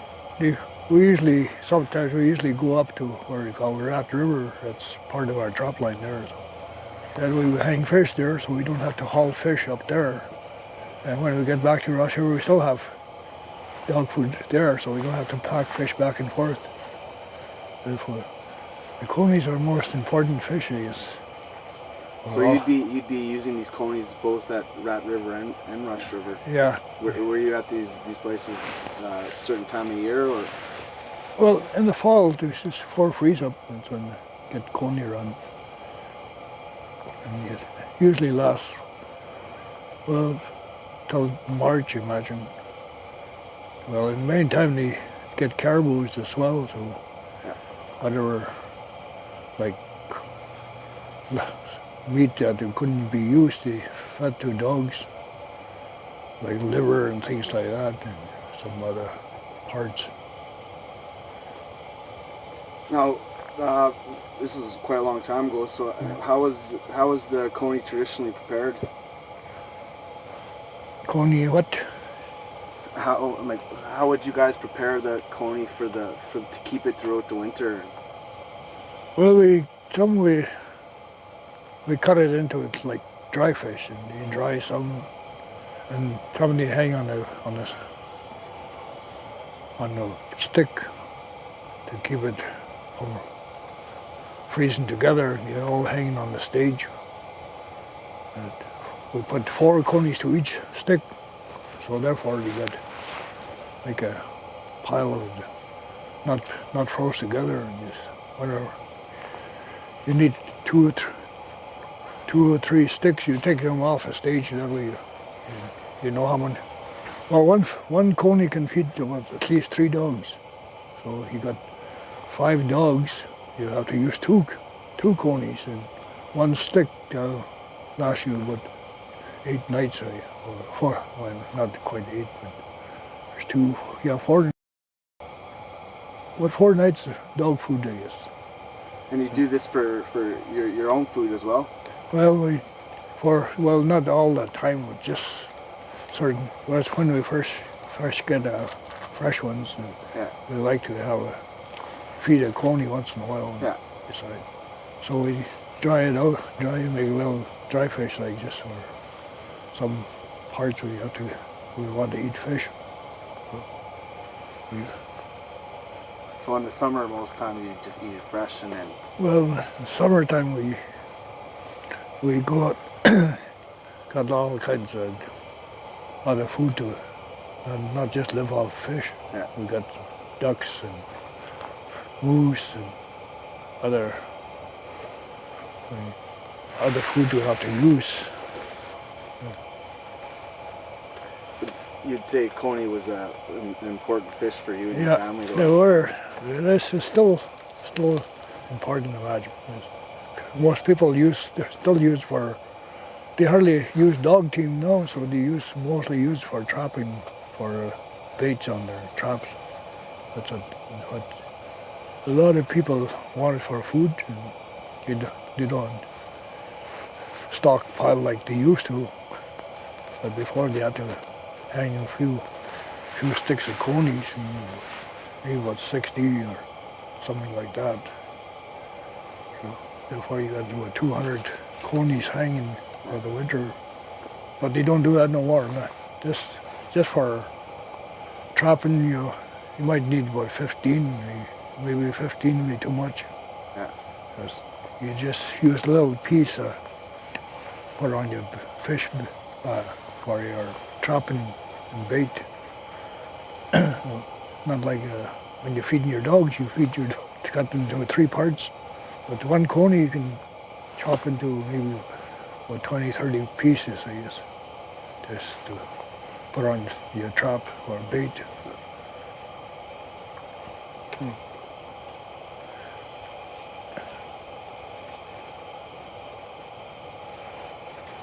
sometimes we usually go up to where we call Rat River. That's part of our trap line there. So that way we hang fish there, so we don't have to haul fish up there. And when we get back to Roush River, we still have dog food there, so we don't have to pack fish back and forth. Therefore, the conies are the most important fish, I guess. So you'd be using these conies both at Rat River and Rush River. Yeah. Were you at these places a certain time of year, or? Well, in the fall, there's just 4 freeze up. That's when they get coney run. And it usually lasts, well, till March, imagine. Well, in the meantime, they get caribous as well, so whatever, like meat that couldn't be used, they fed to dogs, like liver and things like that, and some other parts. Now, this was quite a long time ago. So, how was the coney traditionally prepared? Coney, what? How would you guys prepare the coney to keep it throughout the winter? Well, we cut it into like dry fish, and you dry some, and some they hang on the stick to keep it from freezing together. You know, all hanging on the stage. And we put 4 conies to each stick, so therefore you get like a pile of it, not froze together, and just whatever. You need 2 or 3 sticks. You take them off a stage, that way you know how many. Well, one coney can feed about at least 3 dogs. So you got 5 dogs. You have to use two conies, and 1 stick that'll last you about 8 nights or 4. Well, not quite 8, but there's 4. What 4 nights of dog food, I guess. And you do this for your own food as well? Well, not all the time, but just certain. Well, that's when we first get fresh ones. And we like to have feed a coney once in a while. Yeah. Beside. So we dry it out, make a little dry fish like just for some parts we want to eat fish. So in the summer, most times you just eat it fresh, and then Well, in summertime we go out, got all kinds of other food to, and not just live off fish. Yeah. We got ducks and moose and other food we have to use. you'd say coney was an important fish for you and your Yeah, family. they Though. were. This is still important to imagine. Most people still use for. They hardly use dog team now, so they mostly use for trapping, for baits on their traps. That's what a lot of people want it for food, and they don't stockpile like they used to. But before they had to hang a few sticks of conies, maybe about 60 or something like that. So before you had to do 200 conies hanging for the winter. But they don't do that no more. No. Just for trapping, you might need about 15, maybe 15 would be too much. Yeah. 'Cause you just use a little piece, put on your fish for your trapping and bait. Not like when you're feeding your dogs, you cut them into 3 parts. But one coney you can chop into maybe about 20, 30 pieces, I guess, just to put on your trap or bait.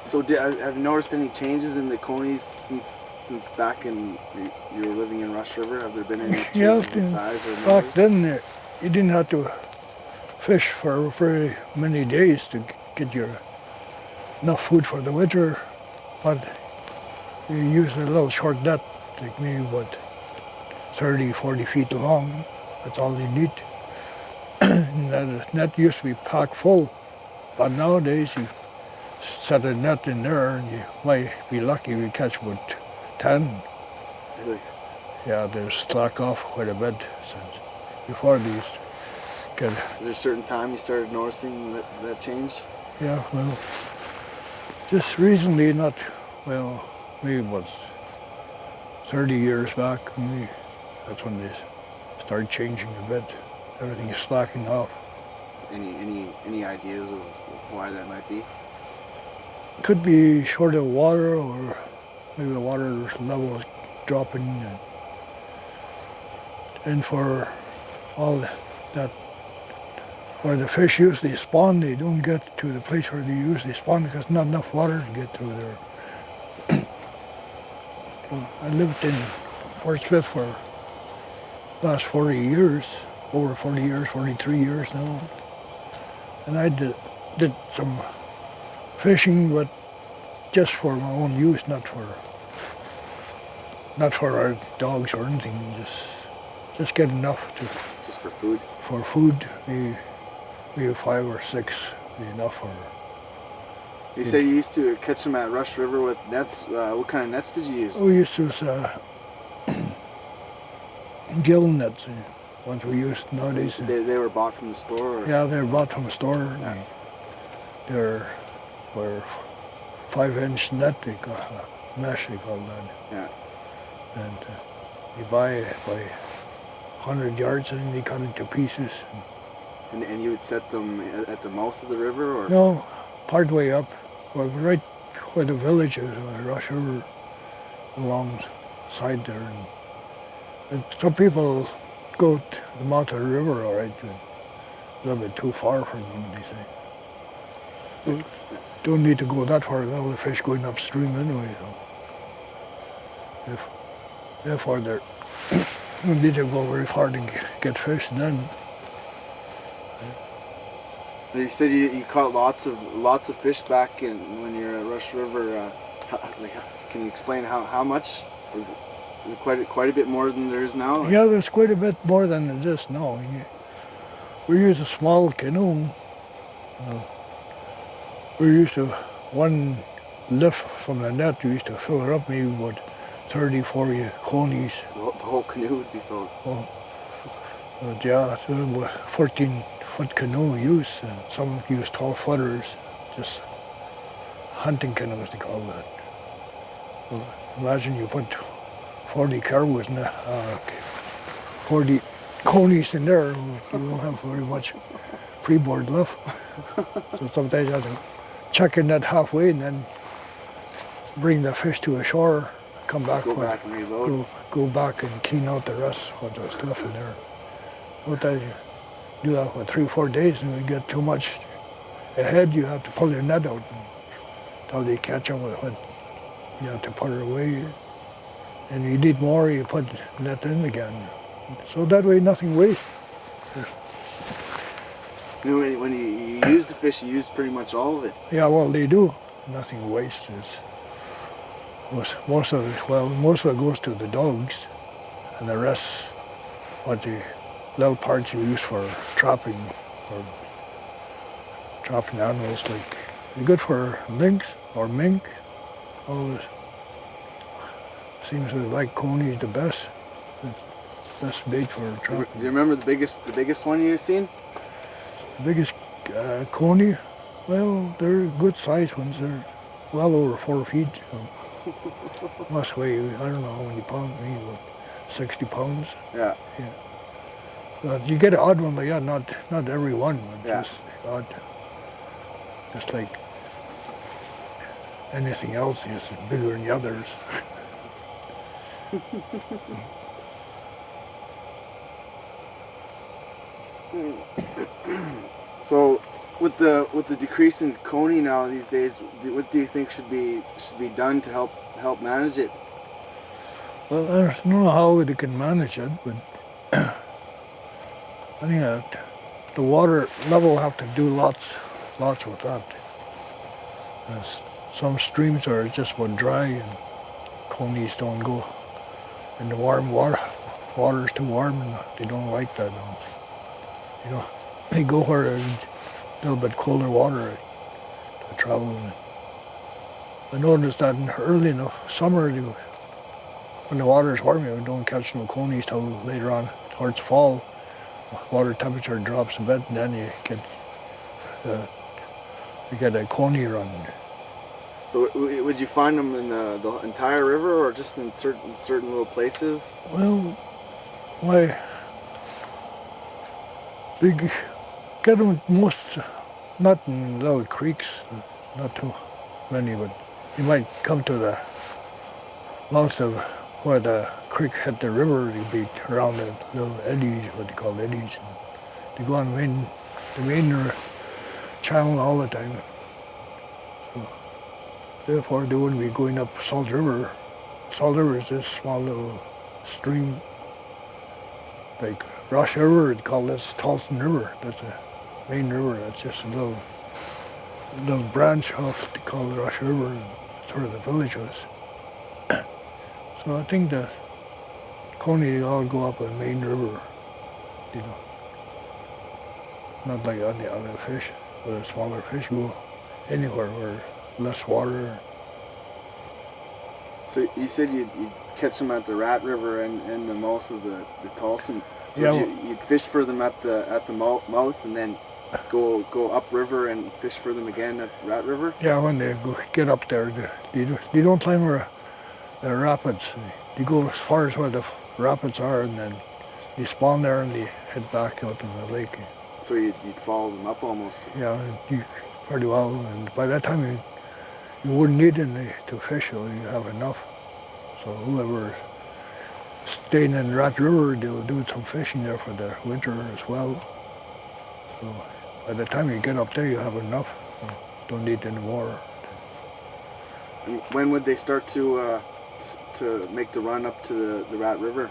So have you noticed any changes in the conies since back in you were living in Rush River? Have there been any changes in size or Back numbers? then, you didn't have to fish for very many days to get your enough food for the winter, but you use a little short net, like maybe about 30, 40 feet long. That's all you need. And that net used to be packed full, but nowadays you set a net in there and you might be lucky if you catch about 10. Really? Yeah, they slack off quite a bit since before these get. Is there a certain time you started noticing that change? Yeah, well, just recently, maybe about 30 years back, maybe, that's when they started changing a bit. Everything is slacking off. Any ideas of why that might be? Could be short of water, or maybe the water level is dropping. And for all that, where the fish usually spawn, they don't get to the place where they usually spawn because not enough water to get through there. So I lived in Fort Smith for the last 40 years, over 40 years, 43 years now. And I did some fishing, but just for my own use, not for our dogs or anything. Just get enough Just for food? for food. Maybe 5 or 6 be enough for. You said you used to catch them at Rush River with nets. What kind of nets did you use? We used to use gill nets. Ones we used nowadays. They were bought from the store? Or? Yeah, they're bought from a store. Yeah. They're 5-inch net, they call mesh, they call that. Yeah. And you buy it by 100 yards and they cut into pieces. And you would set them at the mouth of the river, or? No, part way up, right where the village is, Rush River, alongside there. And some people go to the mouth of the river, all right, a little bit too far from them, they say. Don't need to go that far, all the fish going upstream anyway. So. Therefore, they don't need to go very far to get fish then. You said you caught lots of fish back when you were at Rush River. Can you explain how much? Was it quite a bit more than there is now? Yeah, there's quite a bit more than it is now. We use a small canoe, We used to, one lift from the net, we used to fill it up maybe about 30, 40 conies. The whole canoe would be filled. But yeah, 14-foot canoe use, and some use 12 footers, just hunting canoes they call that. So imagine you put 40 caribous in there, 40 conies in there, you don't have very much freeboard left. So sometimes you have to check in that halfway and then bring the fish to a shore, come back, Go back and reload. go back and clean out the rest of the stuff in there. Sometimes you do that for 3 or 4 days and you get too much ahead, you have to pull your net out until they catch up with it. You have to put it away. And you need more, you put the net in again. So that way nothing wastes. When you use the fish, you use pretty much all of it. Yeah, well, they do. Nothing wastes. Most of it goes to the dogs, and the rest, what the little parts you use for trapping animals, like they're good for lynx or mink. All this seems to like conies the best. Best bait for trapping. Do you remember the biggest one you've seen? The biggest coney, well, they're good sized ones. They're well over 4 feet. So must weigh, I don't know how many pounds, maybe about 60 pounds. Yeah. But you get an odd one like that, not every one, but Yeah. just odd. Just like anything else is bigger than the others. So, with the decrease in coney now these days, what do you think should be done to help manage it? Well, I don't know how they can manage it, but I think that the water level have to do lots with that. As some streams are just about dry and conies don't go. And the warm water's too warm and they don't like that. You know, they go where there's a little bit colder water to travel in. I noticed that early in the summer, when the water's warm, you don't catch no conies till later on towards fall. Water temperature drops a bit, and then you get a coney run. So, would you find them in the entire river, or just in certain little places? Well, they get them not in little creeks, not too many, but you might come to the mouth of where the creek hit the river. You'd be around the little eddies, what they call eddies. They go on the main channel all the time. So, therefore, they wouldn't be going up Salt River. Salt River is this small little stream. Like Rush River, they call this Tolson River. That's the main river. That's just a little branch off they call the Rush River, and that's where the village was. So I think the coney all go up the main river, you know. Not like on the other fish, where the smaller fish go anywhere where less water. So you said you'd catch them at the Rat River and the mouth of the Tolson. So Yeah. you'd fish for them at the mouth, and then go upriver and fish for them again at Rat River. Yeah, when they get up there, they don't climb the rapids. They go as far as where the rapids are, and then they spawn there and they head back out in the lake. So you'd follow them up almost. Yeah, pretty well. And by that time, you wouldn't need any to fish, so you have enough. So whoever staying in Rat River, they'll do some fishing there for the winter as well. So by the time you get up there, you have enough. So don't need any more. And when would they start to make the run up to the Rat River?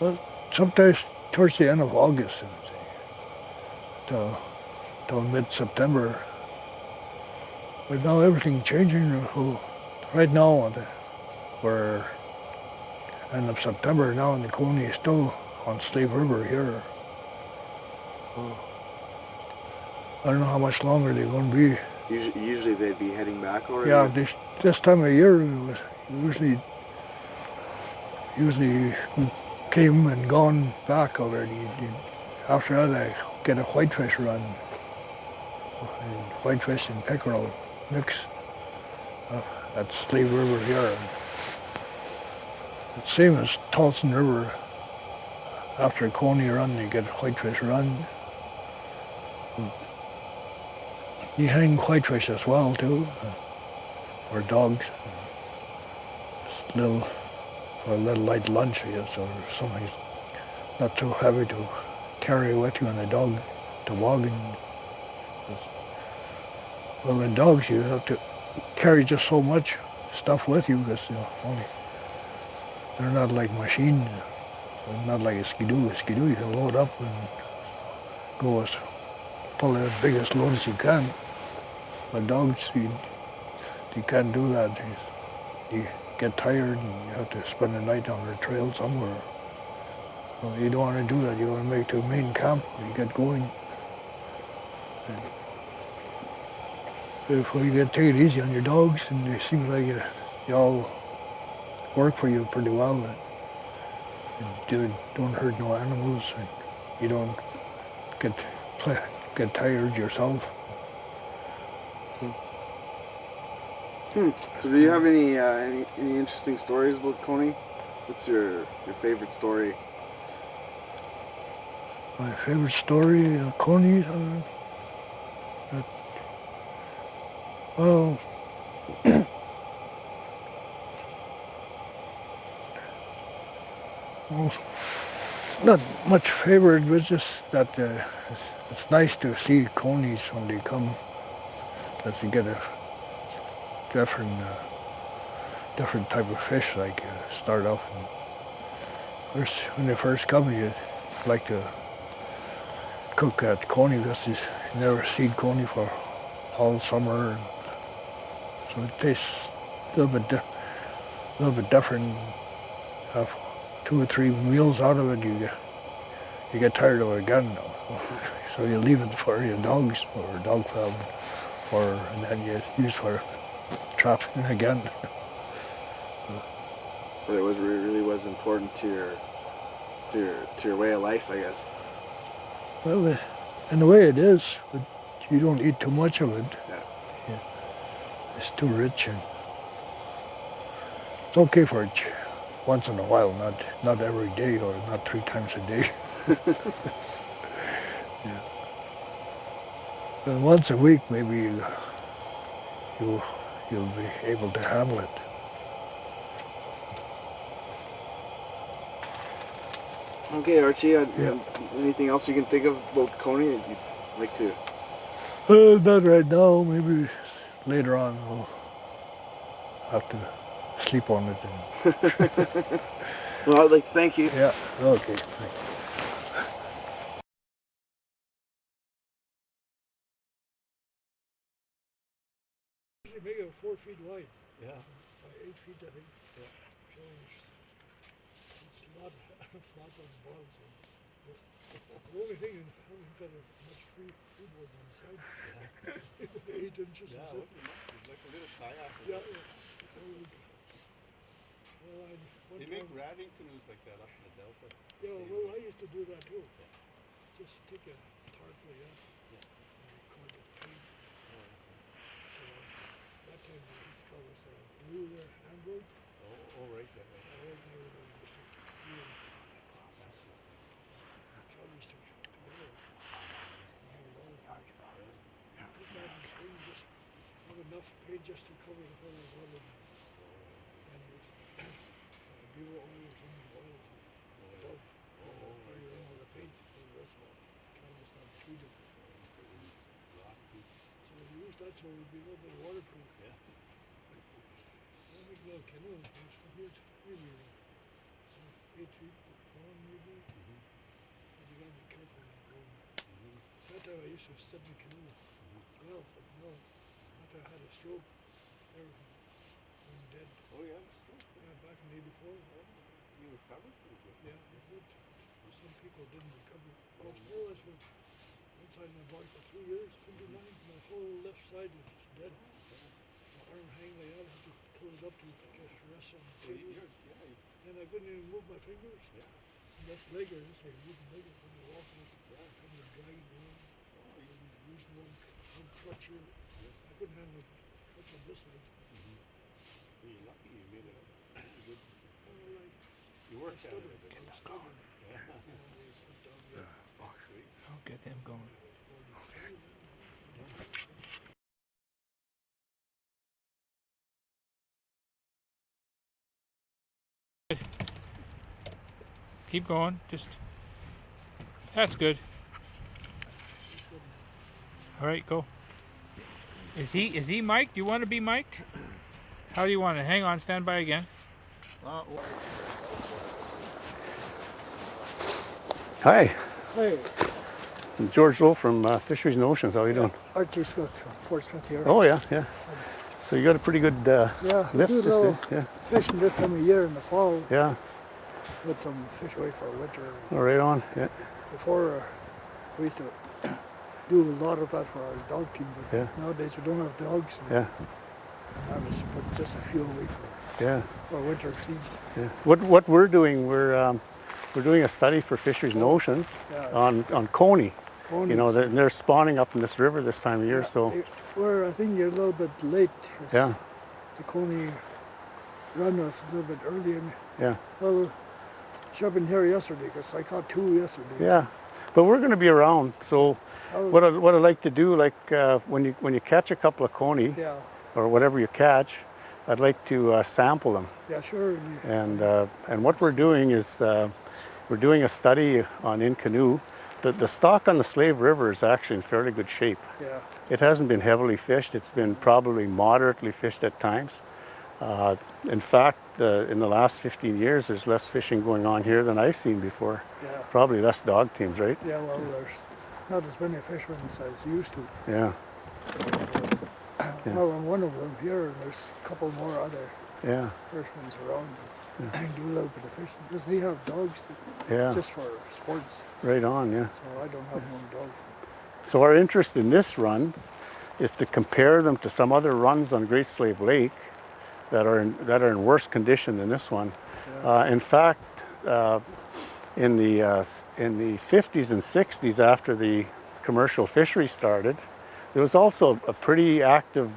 Well, sometimes towards the end of August, till mid-September. But now everything changing. Right now, we're end of September now, and the coney is still on Slave River here. So I don't know how much longer they're going to be Usually they'd be heading back already. Yeah, this time of year it was usually came and gone back already. After that, I get a whitefish run, and whitefish and pickerel mix at Slave River here. It's same as Tolson River. After a Coney run, you get a whitefish run. You hang whitefish as well too, or dogs. Little, for a little light lunch, I guess, or something not too heavy to carry with you on a dog toboggan. Well, in dogs you have to carry just so much stuff with you because they're not like machine, they're not like a skidoo. A skidoo you can load up and go as pull the biggest load as you can. But dogs, you can't do that. You get tired and you have to spend the night on the trail somewhere. Well, you don't want to do that. You want to make it to a main camp when you get going. If you get take it easy on your dogs, and they seem like you all work for you pretty well, and you don't hurt no animals, and you don't get tired yourself. So do you have any interesting stories about Coney? What's your favorite story? My favorite story, Coney. Well, well, not much favorite, but just that it's nice to see conies when they come. That you get a different type of fish. Like start off when they first come, you like to cook at coney because you never see coney for all summer. So it tastes a little bit different. Have 2 or 3 meals out of it, you get tired of it again. So you leave it for your dogs or dog food, and then you use for trapping again. But it really was important to your way of life, I guess. Well, in a way it is, but you don't eat too much of it. Yeah. It's too rich, and it's okay for it once in a while, not every day or not 3 times a day. Yeah. But once a week, maybe you'll be able to handle it. Okay, Archie. Yeah. Anything else you can think of about Coney that you'd like to? Not right now. Maybe later on we'll have to sleep on it. Well, I'd like to thank you. Yeah. Okay. Thanks. Make it 4 feet wide. Yeah. By 8 feet, I think. Yeah. So it's a lot of balls. The only thing is, I haven't got much freeboard on the side. Yeah. 8 inches. Yeah, it wasn't much. It was like a little kayak. Yeah. Well, They make raving canoes like that up in the Delta. Yeah, well, I used to do that too. Yeah. Just stick a tarpaulin up. Yeah. And cord it tight. That time the fellow was glue their handle. Oh, right. Yeah. Right there with the glue. Covers to wear. Put that in string, just have enough paint just to cover the whole bottom. And you will always use oil above where you run all the paint, and the rest of the canvas not treated. So if you use that, so it would be a little bit waterproof. Yeah. I'll make a little canoe. Here's maybe 8 feet long, maybe. But you gotta be careful when you're going. That time I used to sit in the canoe. Well, but no. After I had a stroke, everything went dead. Oh, yeah. Yeah, back in '84. You recovered pretty good. Yeah, it did. Some people didn't recover. Well, more or less inside my body for 2 years. Couldn't do nothing. My whole left side was dead. My arm hanging like that. I had to pull it up to just rest on the table. And I couldn't even move my fingers. And that's leg or this like moving leg. I couldn't walk with it. I couldn't drag it around. Using one crutch here. I couldn't have a crutch on this leg. You're lucky you made it. Good. Like, You worked out of it. I'm stubborn. I'll get them going. Keep going. Just that's good. All right, go. Is he mic'd? Do you want to be mic'd? How do you want it? Hang on, stand by again. Hi, Hey, I'm George Lowe from Fisheries and Oceans. How are you doing? Archie Smith, Fort Smith here. Oh yeah, yeah. So you got a pretty good Yeah, I lift do a this little day. Yeah, fishing this time of year in the fall. yeah. Put some fish away for winter. Oh, right on. Yeah, Before we used to do a lot of that for our dog team, but Yeah. nowadays we don't have dogs. So yeah, I just put just a few away yeah, for winter feed. yeah. What we're doing, we're doing a study for Fisheries and Oceans Yeah. on coney. Only, You know, they're spawning up in this river this time of year. So I think you're a little bit late. 'Cause yeah, The Coney run was a little bit earlier. yeah, Well, should have been here yesterday because I caught 2 yesterday. yeah. But we're going to be around. So I'll- what I like to do, like when you catch a couple of coney Yeah, or whatever you catch, I'd like to sample them. yeah, sure. And what we're doing is we're doing a study on Inconoo. The stock on the Slave River is actually in fairly good shape. Yeah, It hasn't been heavily fished. It's been probably moderately fished at times. In fact, in the last 15 years, there's less fishing going on here than I've seen before. yeah. Probably less dog teams, right? Yeah, well, there's not as many fishermen as I used to. Yeah, Well, I'm one of them here, and there's a couple more other yeah, fishermen around that do a little bit of fishing. Because they have dogs yeah. just for sports, Right on, yeah. so I don't have one dog. So our interest in this run is to compare them to some other runs on Great Slave Lake that are in worse condition than this one. In fact, in the 50s and 60s, after the commercial fishery started, there was also a pretty active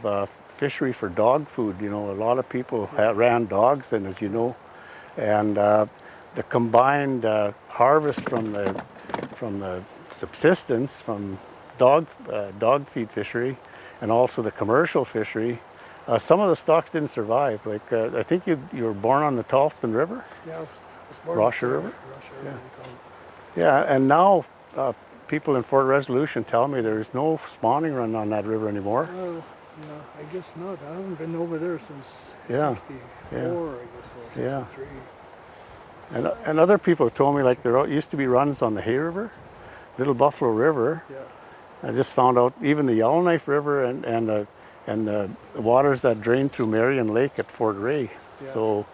fishery for dog food. You know, a lot of people ran dogs, and as you know, and the combined harvest from the subsistence from dog feed fishery and also the commercial fishery, some of the stocks didn't survive. Like I think you were born on the Tolston River. Yeah, it's more Ross River? Ross River, we call it. Yeah, and now people in Fort Resolution tell me there is no spawning run on that river anymore. Well, yeah, I guess not. I haven't been over there since Yeah, 64, yeah. I guess, or Yeah. 63. And other people have told me like there used to be runs on the Hay River, Little Buffalo River. Yeah, I just found out even the Yellowknife River and the waters that drain through Marion Lake at Fort Ray. Yeah. So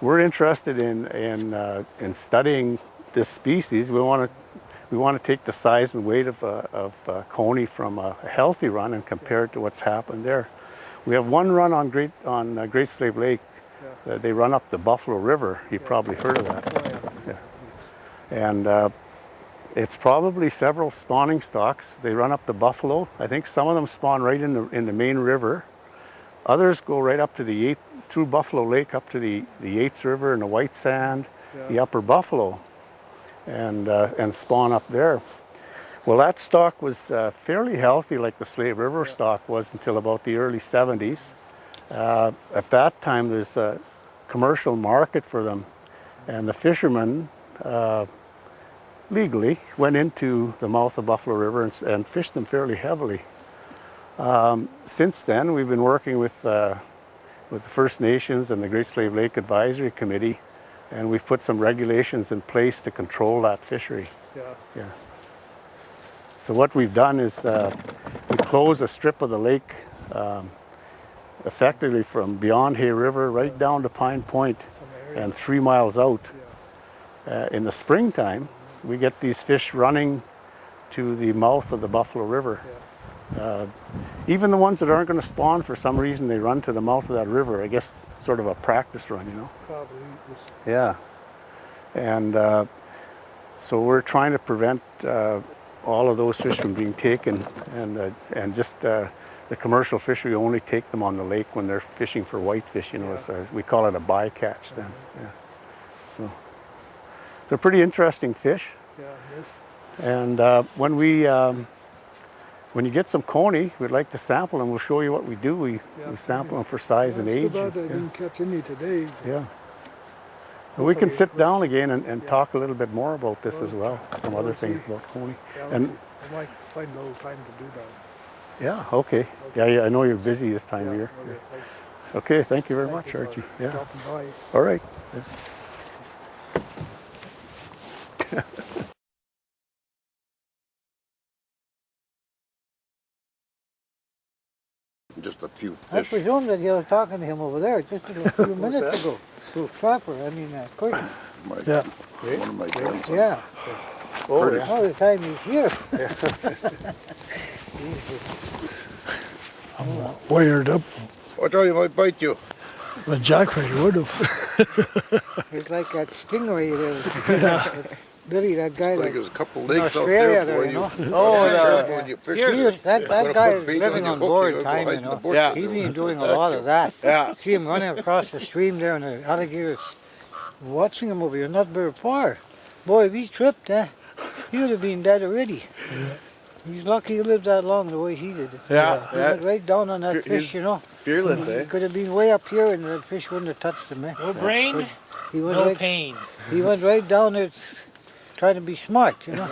we're interested in studying this species. We want to take the size and weight of coney from a healthy run and compare it to what's happened there. We have one run on Great Slave Lake. yeah. They run up the Buffalo River. You probably heard of that. Oh, yeah. And it's probably several spawning stocks. They run up the Buffalo. I think some of them spawn right in the main river. Others go right up to through Buffalo Lake up to the Yates River and the White Sand, Yeah. the Upper Buffalo, and spawn up there. Well, that stock was fairly healthy, like the Slave River stock was until about the early 70s. At that time, there's a commercial market for them, and the fishermen legally went into the mouth of Buffalo River and fished them fairly heavily. Since then, we've been working with the First Nations and the Great Slave Lake Advisory Committee, and we've put some regulations in place to control that fishery. Yeah. Yeah. So what we've done is we close a strip of the lake effectively from beyond Hay River right down to Pine Point Some area. and 3 miles out. Yeah. In the springtime, we get these fish running to the mouth of the Buffalo River. Even the ones that aren't going to spawn for some reason, they run to the mouth of that river. I guess sort of a practice run, you know. Probably. Yeah, and so we're trying to prevent all of those fish from being taken, and just the commercial fishery only take them on the lake when they're fishing for whitefish. You know, so we call it a bycatch then. Yeah, so they're pretty interesting fish. Yeah, yes. And when you get some coney, we'd like to sample them. We'll show you what we do. We sample them for size and It's age. too bad I Yeah. didn't catch any today. Yeah. And we can sit down again and talk a little bit more about this as well. Some other things about coney. Yeah, And I might find a little time to do that. yeah, okay. Yeah, I know you're busy this time of year. Okay, thanks. Okay, thank you very Thank much, you for Archie. Yeah. dropping by. All right. Just a few I fish. presume that you were talking to him over there just a few minutes ago. Trapper, Curtis. Yeah. One of my grandsons. Yeah. Curtis. All the time he's here. Wired up. I thought he might bite you. The jackfish would have. It's like that stingray there. Billy, that guy Like that there's a couple in legs out Australia there for you know. when you fish. He was, that Gotta guy put is bait living your on hook, board you go time, hide you in the know. bush. He's been doing a lot of that. Yeah. See him running across the stream there and the alligators watching him over here, not very far. Boy, if he tripped, he would have been dead already. He's lucky he lived that long the way he did. Yeah. He went right down on that He's fish, you know. Fearless, He eh? could have been way up here and that fish wouldn't have touched him, eh? No brain, He went no right, pain. he went right down there trying to be smart, you know.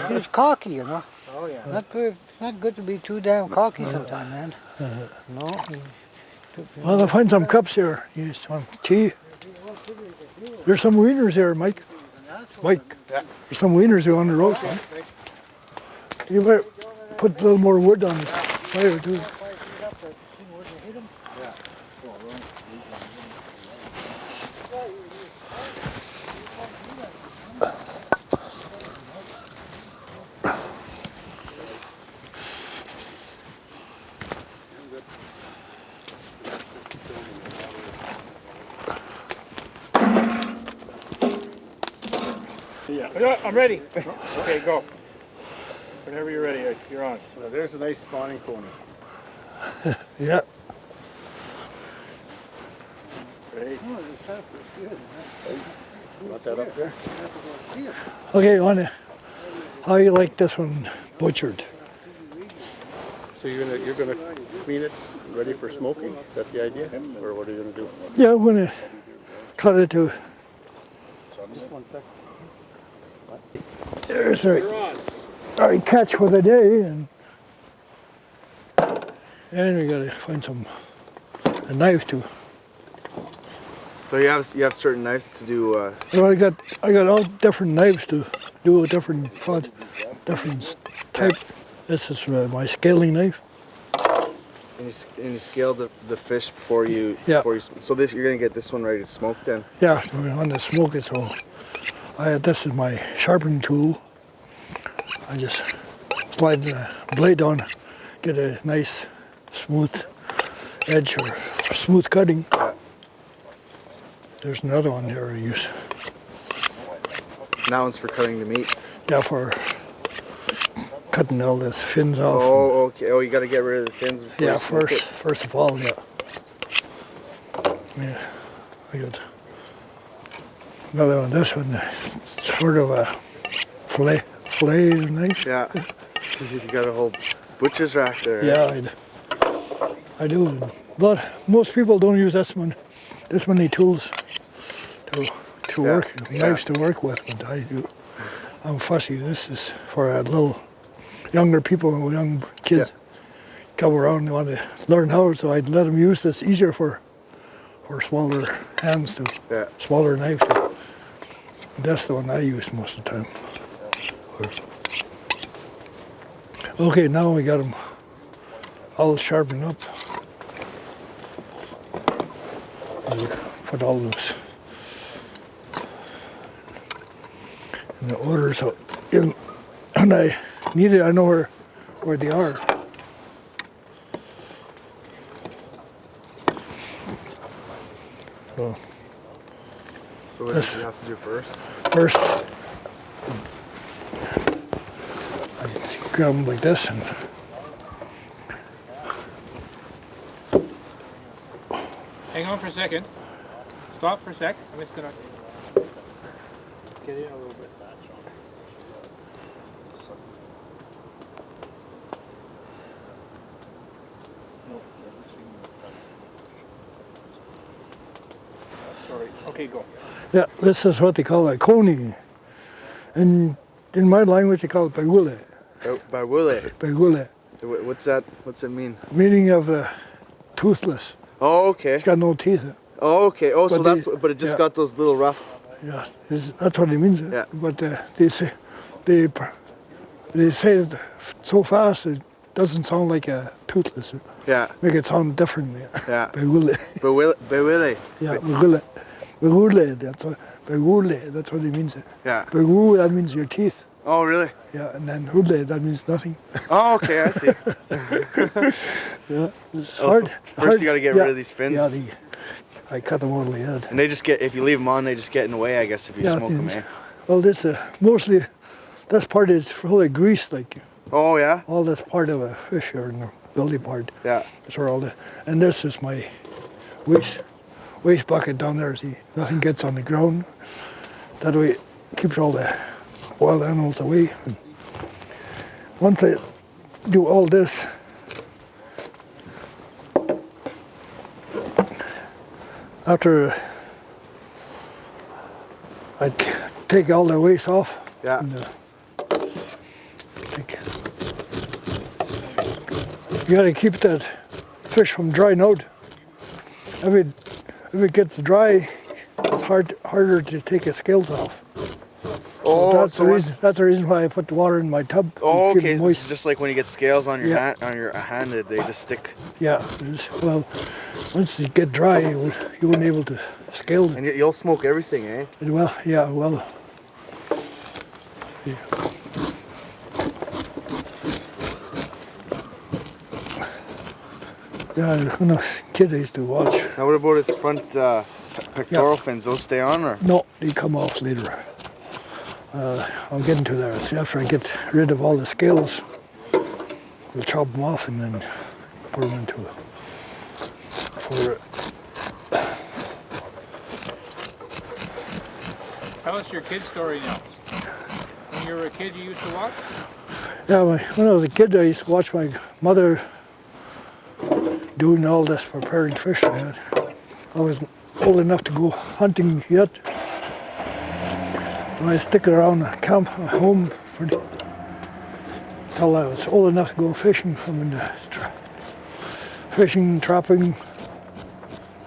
He was cocky, you know. Oh yeah. Not good to be too damn cocky sometimes, man. No. Well, I find some cups here. Use some tea. There's some wieners here, Mike. Mike. Yeah. There's some wieners here on the road. Huh? You better put a little more wood on this fire too. Yeah. I'm ready. Okay, go. Whenever you're ready, you're on. Well, there's a nice spawning coney. Yeah. Great. Want that up there? Okay, how you like this one butchered? So you're gonna clean it, ready for smoking? Is that the idea, or what are you gonna do? Yeah, I'm gonna cut it to. Just 1 second. There's our catch for the day, and we gotta find a knife to. So you have certain knives to do. Well, I got all different knives to do a different type. This is my scaling knife. And you scale the fish before you. Yeah. So you're gonna get this one ready to smoke then. Yeah, we're on to smoke it. So this is my sharpening tool. I just slide the blade on, get a nice smooth edge or smooth cutting. There's another one here I use. And that one's for cutting the meat. Yeah, for cutting all the fins off. Oh, okay. Oh, you got to get rid of the fins before Yeah, you smoke it. first of all, yeah. Yeah, I got another one. This one, sort of a fillet knife. Yeah. You got a whole butcher's rack there. Yeah, I do. But most people don't use this many tools to work, knives to work with, but I do. I'm fussy. This is for little younger people, young kids come around and want to learn how, so I'd let them use this easier for smaller hands to, smaller knife to. That's the one I use most of the time. Okay, now we got them all sharpened up. Put all those in the order, so and I Neither I know where they are. So So what did you have to do first? first, I grab them like this and Hang on for a second. Stop for a sec. I'm just gonna get in a little bit. Sorry. Okay, go. yeah, this is what they call a coney. And in my language they call it baigule. By Willie. Baigule, What's that? What's it mean? meaning of toothless. Oh, okay. It's got no teeth. Oh, okay. Oh, so But that's. they- But it just yeah. got those little rough. Yeah, that's what it means. Yeah. But they say it so fast it doesn't sound like a toothless. Yeah. Make it sound different. Yeah. Baigule. By Willie. Yeah, baigule. Baigule. Baigule. That's what it means. Yeah. Baigu, that means your teeth. Oh, really? Yeah, and then hule, that means nothing. Oh, okay. I see. Yeah, it's Oh, hard. so first you got to get rid of these fins, Yeah, I cut them all the way out. and they just get. If you leave them on, they just get in the way. I guess if you smoke them, eh? Well, this mostly, this part is full of grease, like Oh yeah. all this part of a fish or in the belly part. Yeah. That's where all the, and this is my waste bucket down there. See, nothing gets on the ground. That way, it keeps all the wild animals away. And once I do all this, after I take all the waste off. Yeah. And, you gotta keep that fish from drying out. If it gets dry, it's harder to take the scales off. Oh, that's so the once- reason. That's the reason why I put the water in my tub. to Oh, keep okay. it This moist. is just like when you get scales on your Yeah. hand, they just stick. Yeah. Well, once you get dry, you won't be able to scale them. And you'll smoke everything, eh? Well, yeah. Well. Yeah. Yeah, when I was a kid, I used to watch. Now what about its front pectoral fins? Those stay on, or? No, they come off later. I'll get into that. See, after I get rid of all the scales, we'll chop them off and then put them into for Tell us your kid story now. When you were a kid, you used to watch? yeah. When I was a kid, I used to watch my mother doing all this preparing fish. I wasn't old enough to go hunting yet. So I stick around the camp home till I was old enough to go fishing. From in the fishing, trapping.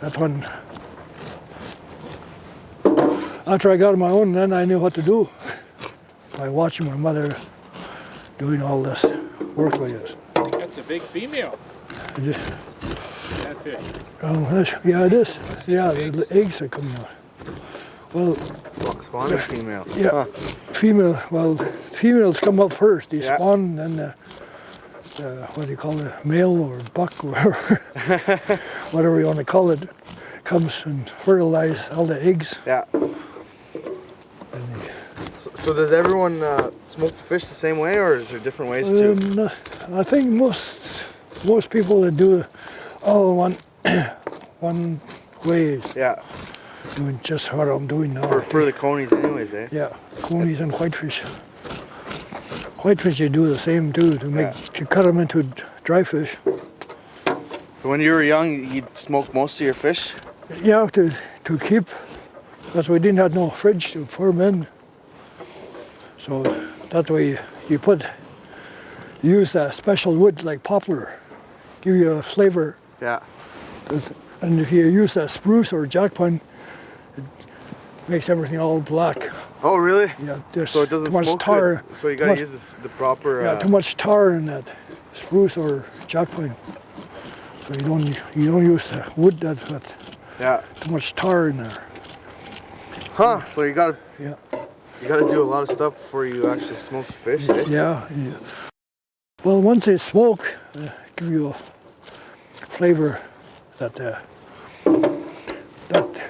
That's when. After I got on my own, then I knew what to do. By watching my mother doing all this work like this. That's a big female. I just, That's good. yeah, it is. Yeah, the eggs are coming out. Well, Spawn or female? yeah, Huh. female. Well, females come up first. They Yeah. spawn, then what do you call it, male or buck or whatever you want to call it, comes and fertilize all the eggs. Yeah. So does everyone smoke the fish the same way, or is there different ways too? I think most people that do all one one way is Yeah. doing just what I'm doing now. For the conies, anyways, eh? Yeah, conies and whitefish. Whitefish, you do the same too to cut them into dry fish. When you were young, you'd smoke most of your fish. Yeah, to keep, because we didn't have no fridge to pour them in. So that way you use a special wood like poplar, give you a flavor. Yeah. And if you use a spruce or jack pine, it makes everything all black. Oh, really? Yeah, there's So it doesn't too much smoke tar. good. So you too gotta much- use the proper. Yeah, too much tar in that spruce or jack pine. So you don't use the wood that's got Yeah. too much tar in there. Huh. So you gotta. Yeah. You got to do a lot of stuff before you actually smoke the fish, eh? Yeah. Well, once they smoke, give you a flavor that that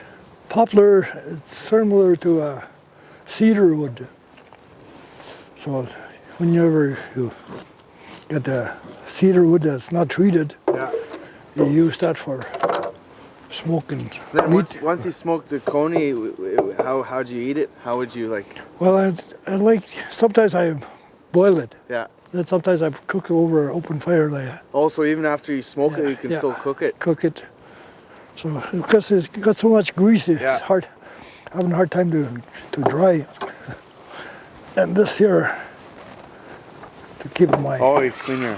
poplar is similar to a cedar wood. So whenever you get the cedar wood that's not treated, Yeah. you use that for smoking Then meat. once you smoke the coney, how'd you eat it? How would you like? Well, I like, sometimes I boil it. Yeah. Then sometimes I cook it over open fire, like Also, even after you smoke it, you can Yeah. still cook it. cook it. So because it's got so much grease, it's Yeah. hard, having a hard time to dry. And this here, to keep my Oh, you clean your.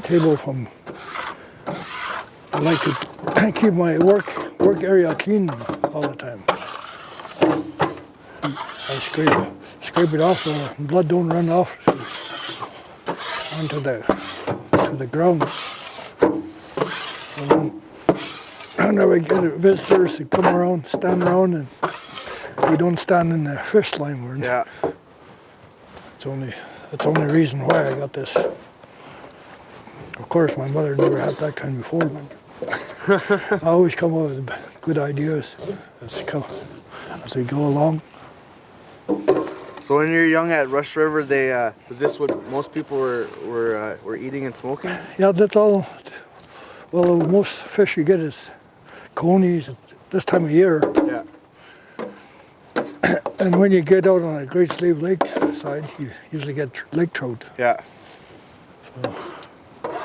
table from, I like to keep my work area clean all the time. I scrape it off so blood don't run off onto the ground. And then whenever I get visitors to come around, stand around, and you don't stand in the fish line. Yeah. That's the only reason why I got this. Of course, my mother never had that kind before, but I always come up with good ideas as we go along. So when you're young at Rush River, they was this what most people were eating and smoking? Yeah, that's all. Well, most fish you get is conies at this time of year. Yeah. And when you get out on a Great Slave Lake side, you usually get lake trout. Yeah.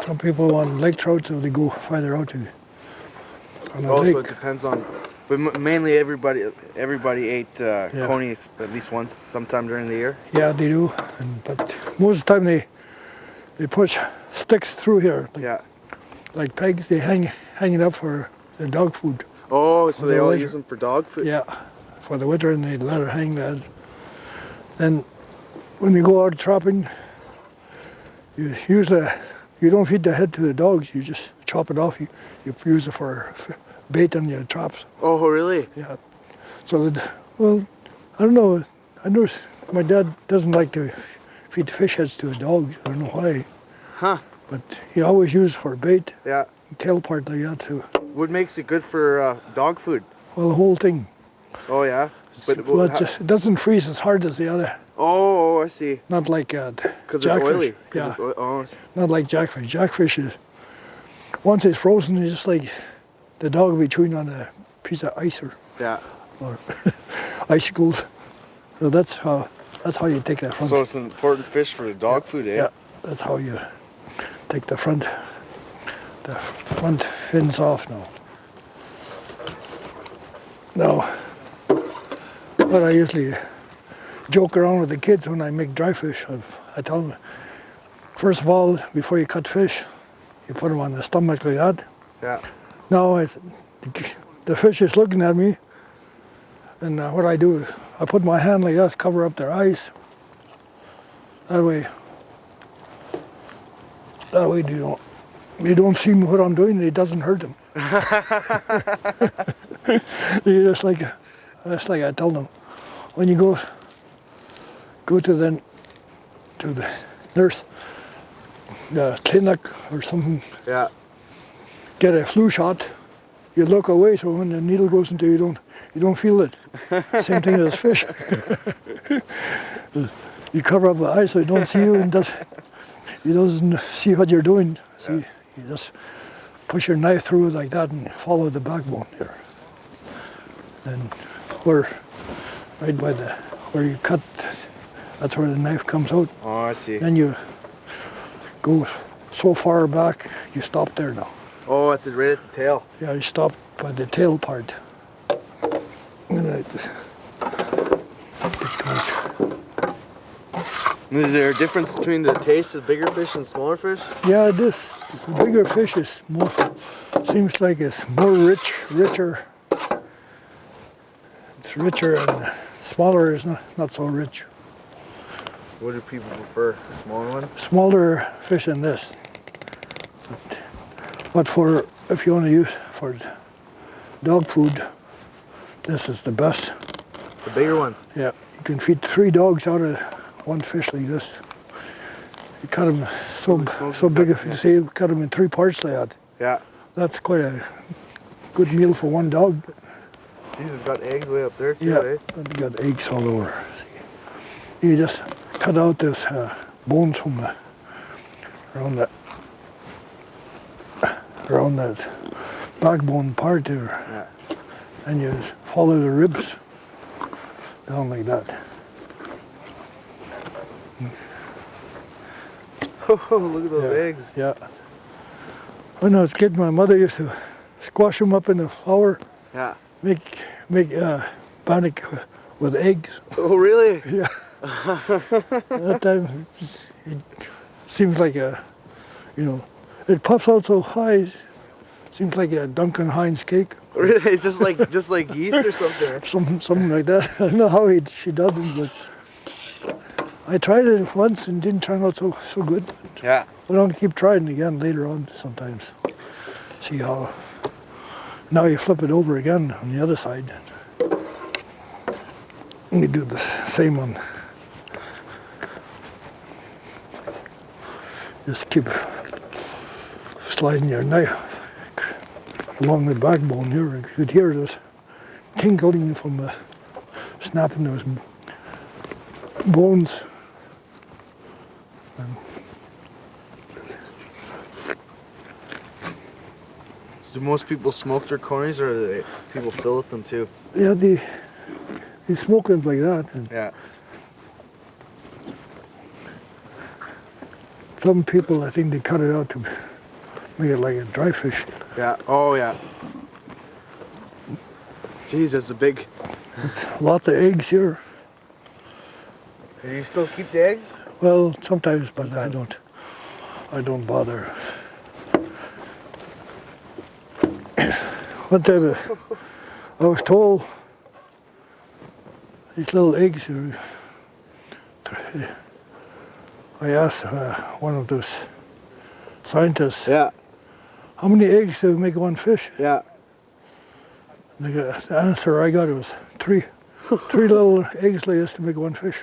Some people want lake trout, so they go farther out to on a Also, lake. it depends on, but mainly everybody ate conies at least once, sometime during the year. Yeah, they do. But most of the time they push sticks through here, Yeah. like pegs. They hang it up for their dog food. Oh, so they the all winter. use them for dog food. Yeah, for the winter, and they let her hang that. Then when you go out trapping, you don't feed the head to the dogs. You just chop it off. You use it for bait on your traps. Oh, really? Yeah. So well, I don't know. I know my dad doesn't like to feed the fish heads to the dogs. I don't know why. Huh. But he always used for bait, Yeah. tail part like that too. What makes it good for dog food? Well, the whole thing. Oh yeah. Well, it doesn't freeze as hard as the other. Oh, I see. Not like Because it's jackfish. oily. Yeah. Oh, Not like jackfish. Jackfish is, once it's frozen, it's just like the dog will be chewing on a piece of ice or yeah. icicles. So that's how you take that front. So it's an important fish for the dog food, eh? Yeah, that's how you take the front fins off now. Now, what I usually joke around with the kids when I make dry fish, I tell them, first of all, before you cut fish, you put them on the stomach like that. Yeah. Now the fish is looking at me, and what I do is I put my hand like that, cover up their eyes. That way you don't see what I'm doing. It doesn't hurt them. That's like I tell them, when you go to the nurse, the clinic or something, Yeah. get a flu shot, you look away so when the needle goes into you don't feel it. Same thing as fish. You cover up the eyes so it don't see you and you doesn't see what you're doing. See, you just push your knife through it like that and follow the backbone there. Then right by where you cut, that's where the knife comes out. Oh, I see. Then you go so far back, you stop there now. Oh, right at the tail. Yeah, you stop by the tail part. Is there a difference between the taste of bigger fish and smaller fish? Yeah, the bigger fish is more, seems like it's more richer. It's richer, and smaller is not so rich. What do people prefer? The smaller ones? Smaller fish than this. But if you want to use for dog food, this is the best. The bigger ones. Yeah, you can feed 3 dogs out of one fish like this. You cut them so big, if you say you cut them in 3 parts like that. Yeah. That's quite a good meal for one dog. Jesus, got eggs way up there too, Yeah, eh? and you got eggs all over. See. You just cut out this bones from around that backbone part there, Yeah. and you just follow the ribs down like that. Oh, look at those Yeah. eggs. Yeah. When I was a kid, my mother used to squash them up in the flour, Yeah. make bannock with eggs. Oh, really? Yeah. At that time, it seems like it puffs out so high. Seems like a Duncan Hines cake, Really? It's just like yeast or something. something like that. I don't know how she does it, but I tried it once and didn't turn out so good. Yeah. I'm going to keep trying again later on sometimes. See how. Now you flip it over again on the other side. And you do the same one. Just keep sliding your knife along the backbone here. You could hear this tinkling from the snapping those bones. So do most people smoke their cornies, or do people fillet them too? Yeah, they smoke them like that. And Yeah. some people, I think they cut it out to make it like a dry fish. Yeah. Oh, yeah. Jeez, that's a big. Lots of eggs here. Do you still keep the eggs? Well, sometimes, but I don't bother. One time I was told these little eggs, I asked one of those scientists, Yeah. how many eggs do you make one fish? Yeah. The answer I got was 3. 3 little eggs like this to make one fish.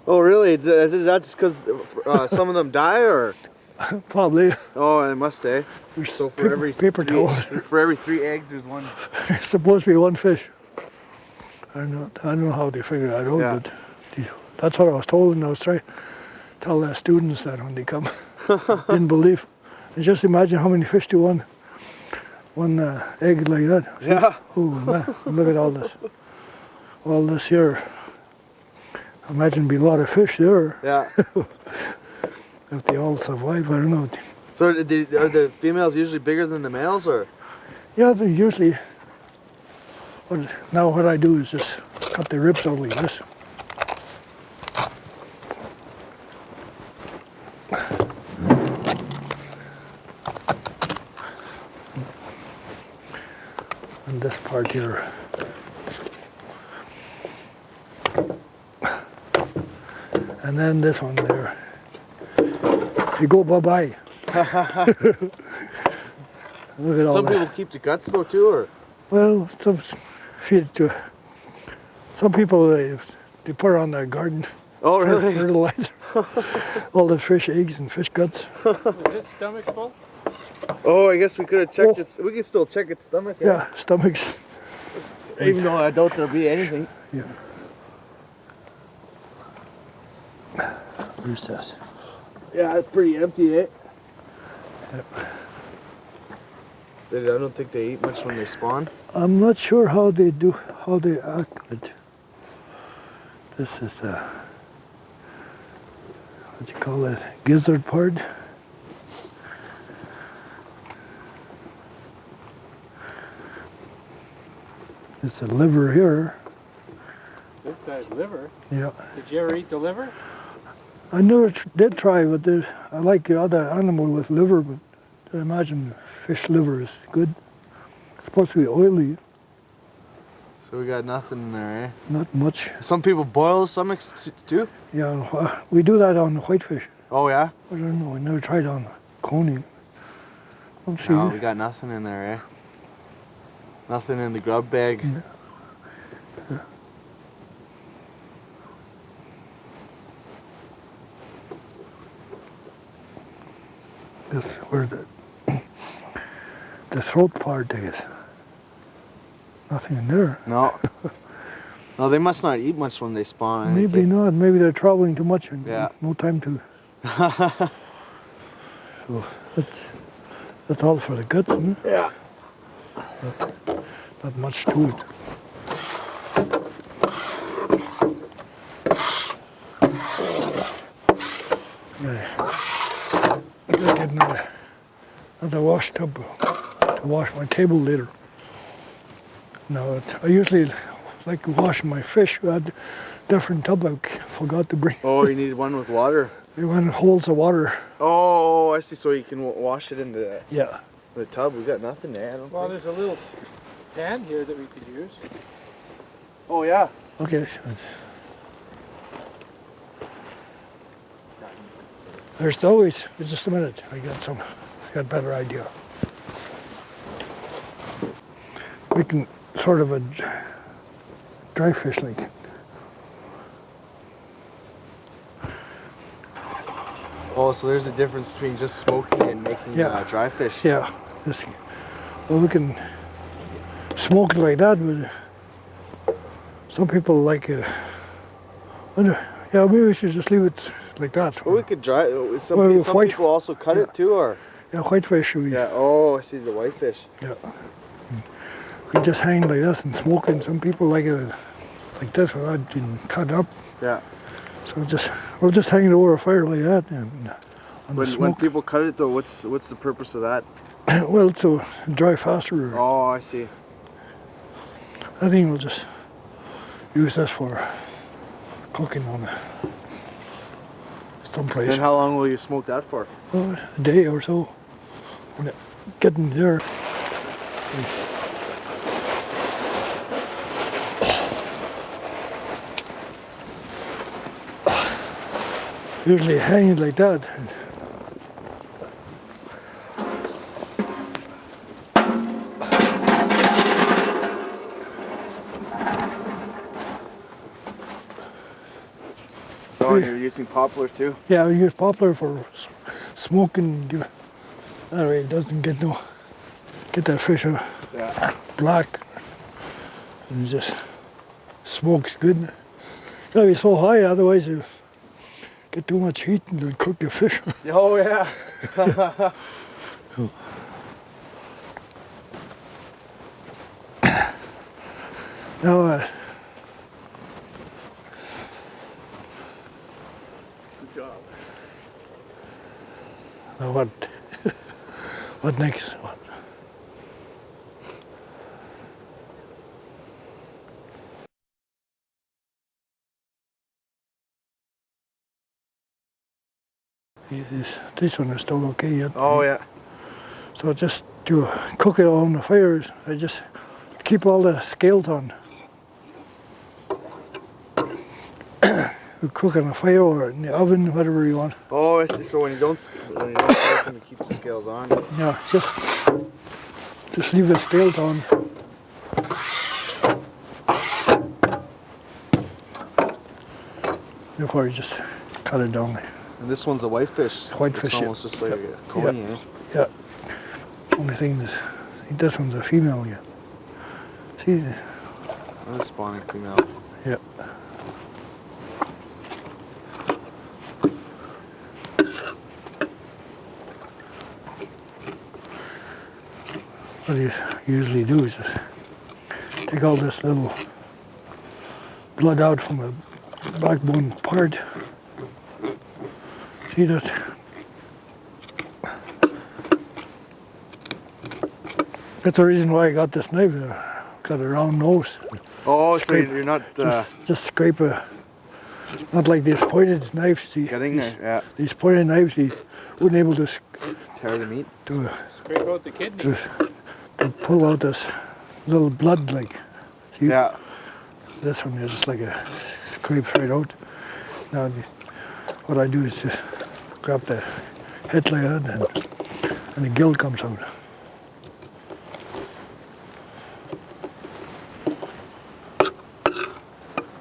Oh, really? Is that just because some of them die, or? Probably. Oh, they must, eh? There's So for every paper towel. for every 3 eggs, there's one. It's supposed to be one fish. I don't know how they figure that out, Yeah. but that's what I was told, and I was trying to tell the students that when they come. Didn't believe. And just imagine how many fish do one egg like that. Yeah. Oh man, look at all this here. Imagine be a lot of fish there Yeah. if they all survive. I don't know. So are the females usually bigger than the males, or? Yeah, they usually. Now what I do is just cut the ribs out like this. And this part here. And then this one there. You go bye-bye. Look at all Some that. people keep the guts though too, or? Well, some feed it to. Some people they put it on their garden Oh, really? fertilizer. All the fish eggs and fish guts. Is it stomach full? Oh, I guess we could have checked its. We could still check its stomach. eh? Yeah, stomachs. Even though I doubt there'll be anything. Yeah. Where's that? Yeah, it's pretty empty, eh? Yep. I don't think they eat much when they spawn. I'm not sure how they act, but this is the, what you call it, gizzard part. It's a liver here. Good size liver. Yeah. Did you ever eat the liver? I never did try, but I like the other animal with liver, but I imagine fish liver is good. It's supposed to be oily, So we got nothing in there, eh? not much. Some people boil stomachs too. Yeah, we do that on whitefish. Oh yeah. I don't know, I never tried on coney. Let's see. No, we got nothing in there, eh? Nothing in the grub bag. this where the throat part is. Nothing in there. No. No, they must not eat much when they spawn. I think Maybe not. Maybe they're traveling too much and Yeah. no time to. So that's all for the guts, isn't it? Yeah. Not much to it. Yeah. I gotta get another wash tub to wash my table later. No, I usually like washing my fish. I had a different tub I forgot to bring. Oh, you need one with water. The one that holds the water. Oh, I see. So you can wash it in Yeah. the tub. We got nothing there. I don't Well, think. there's a little pan here that we could use. Oh yeah. Okay. There's always, just a minute, I got a better idea. We can sort of a dry fish like. Oh, so there's a difference between just smoking and making Yeah. dry fish. Yeah. Just, well, we can smoke it like that, but some people like it. Yeah, maybe we should just leave it like that. Well, we could dry. Some, Well, pe- with some white- people also cut it too, or Yeah, whitefish. yeah. Oh, I see the whitefish. Yeah. We just hang like this and smoke it. Some people like it like this without being cut up. Yeah. So we'll just hang it over a fire like that and on the When smoke. people cut it though, what's the purpose of that? Well, so dry faster. Oh, I see. I think we'll just use this for cooking on someplace. And how long will you smoke that for? A day or so. When it getting there. Usually hang it like that. Oh, and you're using poplar too? Yeah, we use poplar for smoking. That way it doesn't get that fish Yeah. black and just smokes good. Gotta be so high, otherwise you get too much heat and it'll cook your fish. Oh yeah. Now, Good job. now what? What next? What? This one is still okay yet. Oh yeah. So just to cook it on the fire, I just keep all the scales on. You cook on the fire or in the oven, whatever you want. Oh, I see. So when you don't cook, you keep the scales on. Yeah, just leave the scales on. Before you just cut it down. And this one's a whitefish. Whitefish, It's yeah. almost just like a coney, eh? Yeah. Only thing is, I think this one's a female yet. See? Another spawning female. Yeah. What you usually do is just take all this little blood out from the backbone part. See that? That's the reason why I got this knife. Got a round nose. Oh, so Scrape. you're not Just scrape not like these pointed knives. getting there. Yeah. These pointed knives, you wouldn't able to Tear the meat. Scrape out the kidney. to pull out this little blood, like. See? Yeah. This one is just like a scrapes right out. Now, what I do is just grab the head like that, and the gill comes out.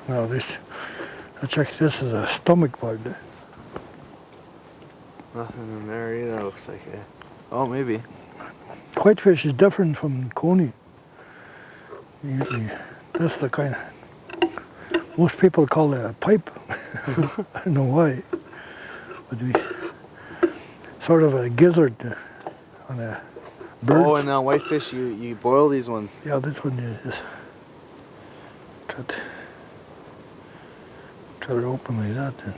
Now this, I check this is a stomach part. Nothing in there either, looks like it. Oh, maybe. Whitefish is different from coney. Usually, that's the kind of, most people call it a pipe. I don't know why. But we, sort of a gizzard on a bird. Oh, and whitefish, you boil these ones. Yeah, this one is cut it open like that. And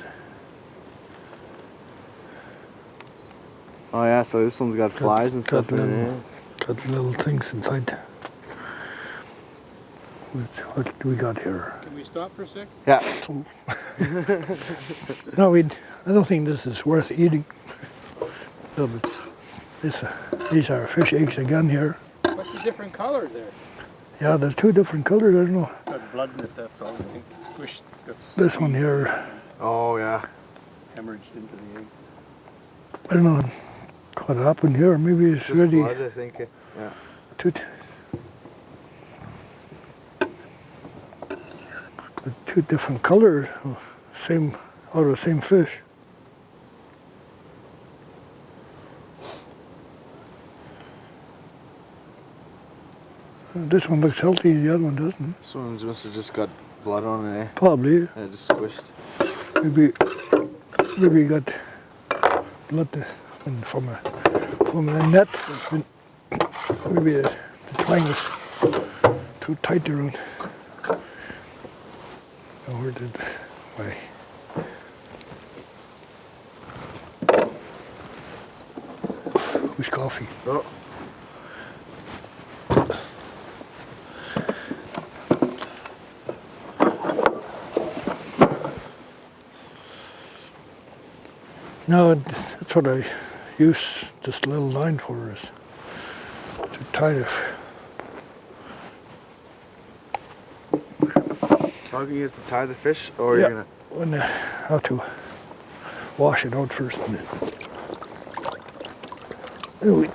Oh yeah, so this one's got flies and stuff in it. got little things inside. What do we got here? Can we stop for a sec? Yeah. No, I don't think this is worth eating. No, but these are fish eggs again here. What's the different color there? Yeah, there's two different colors. I don't know. Got blood in it, that's all. I think it's squished. It's got This one here, Oh yeah. hemorrhaged into the eggs. I don't know what happened here. Maybe it's Just ready blood, I think. Yeah. to. Two different colors, same out of the same fish. This one looks healthy, the other one doesn't. This one must have just got blood on it, eh? Probably. And it just squished. Maybe you got blood from a net. Maybe the twine was too tight around. Oh, where did why? Who's coffee? Oh. No, that's what I use this little line for, is to tie the. How can you have to tie the fish, or Yeah. you're gonna? When I have to wash it out first, and then we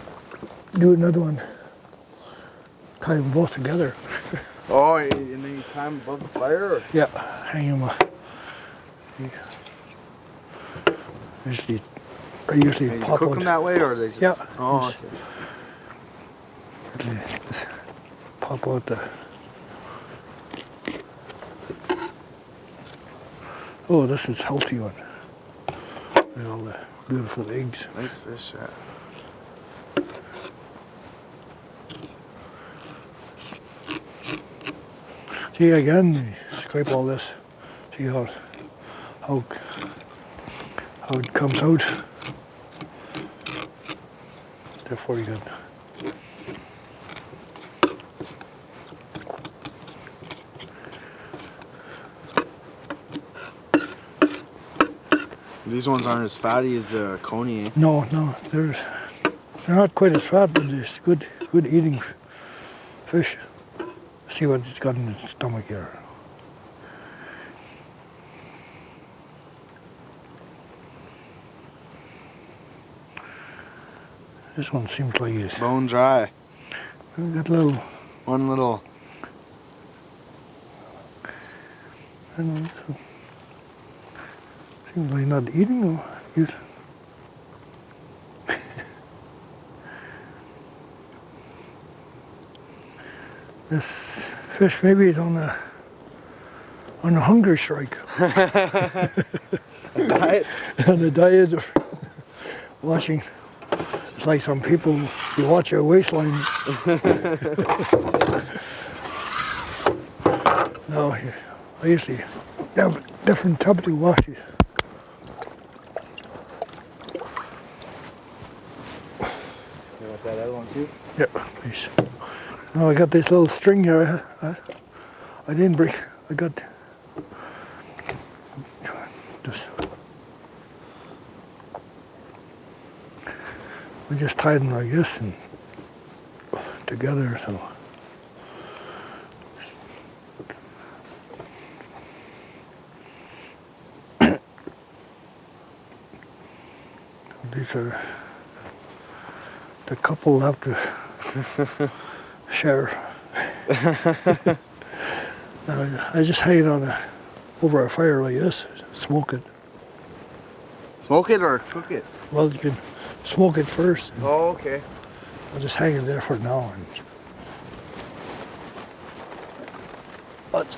do another one. Tie them both together. Oh, and then you tie them above the fire, or? Yeah, hang them. I usually And you pop cook out. them that way, or they just? Yeah. Oh, okay. Just pop out the. Oh, this is healthy one. With all the beautiful eggs. Nice fish, yeah. See again, you scrape all this. See how it comes out. Therefore you can. These ones aren't as fatty as the coney, eh? No, they're not quite as fat, but it's good eating fish. See what it's got in its stomach here. This one seems like it's Bone dry. got a little. One little. I don't know. Seems like not eating or use. This fish maybe is on a hunger strike. Diet? On the diet of watching. It's like some people, you watch your waistline. No, I usually have different types of washes. You want that other one too? Yeah, please. Oh, I got this little string here. I didn't bring. I got just. We just tied them like this and together. So these are the couple have to share. I just hang it on over a fire like this, smoke it. Smoke it or cook it? Well, you can smoke it first. And Oh, okay. I'll just hang it there for now. And but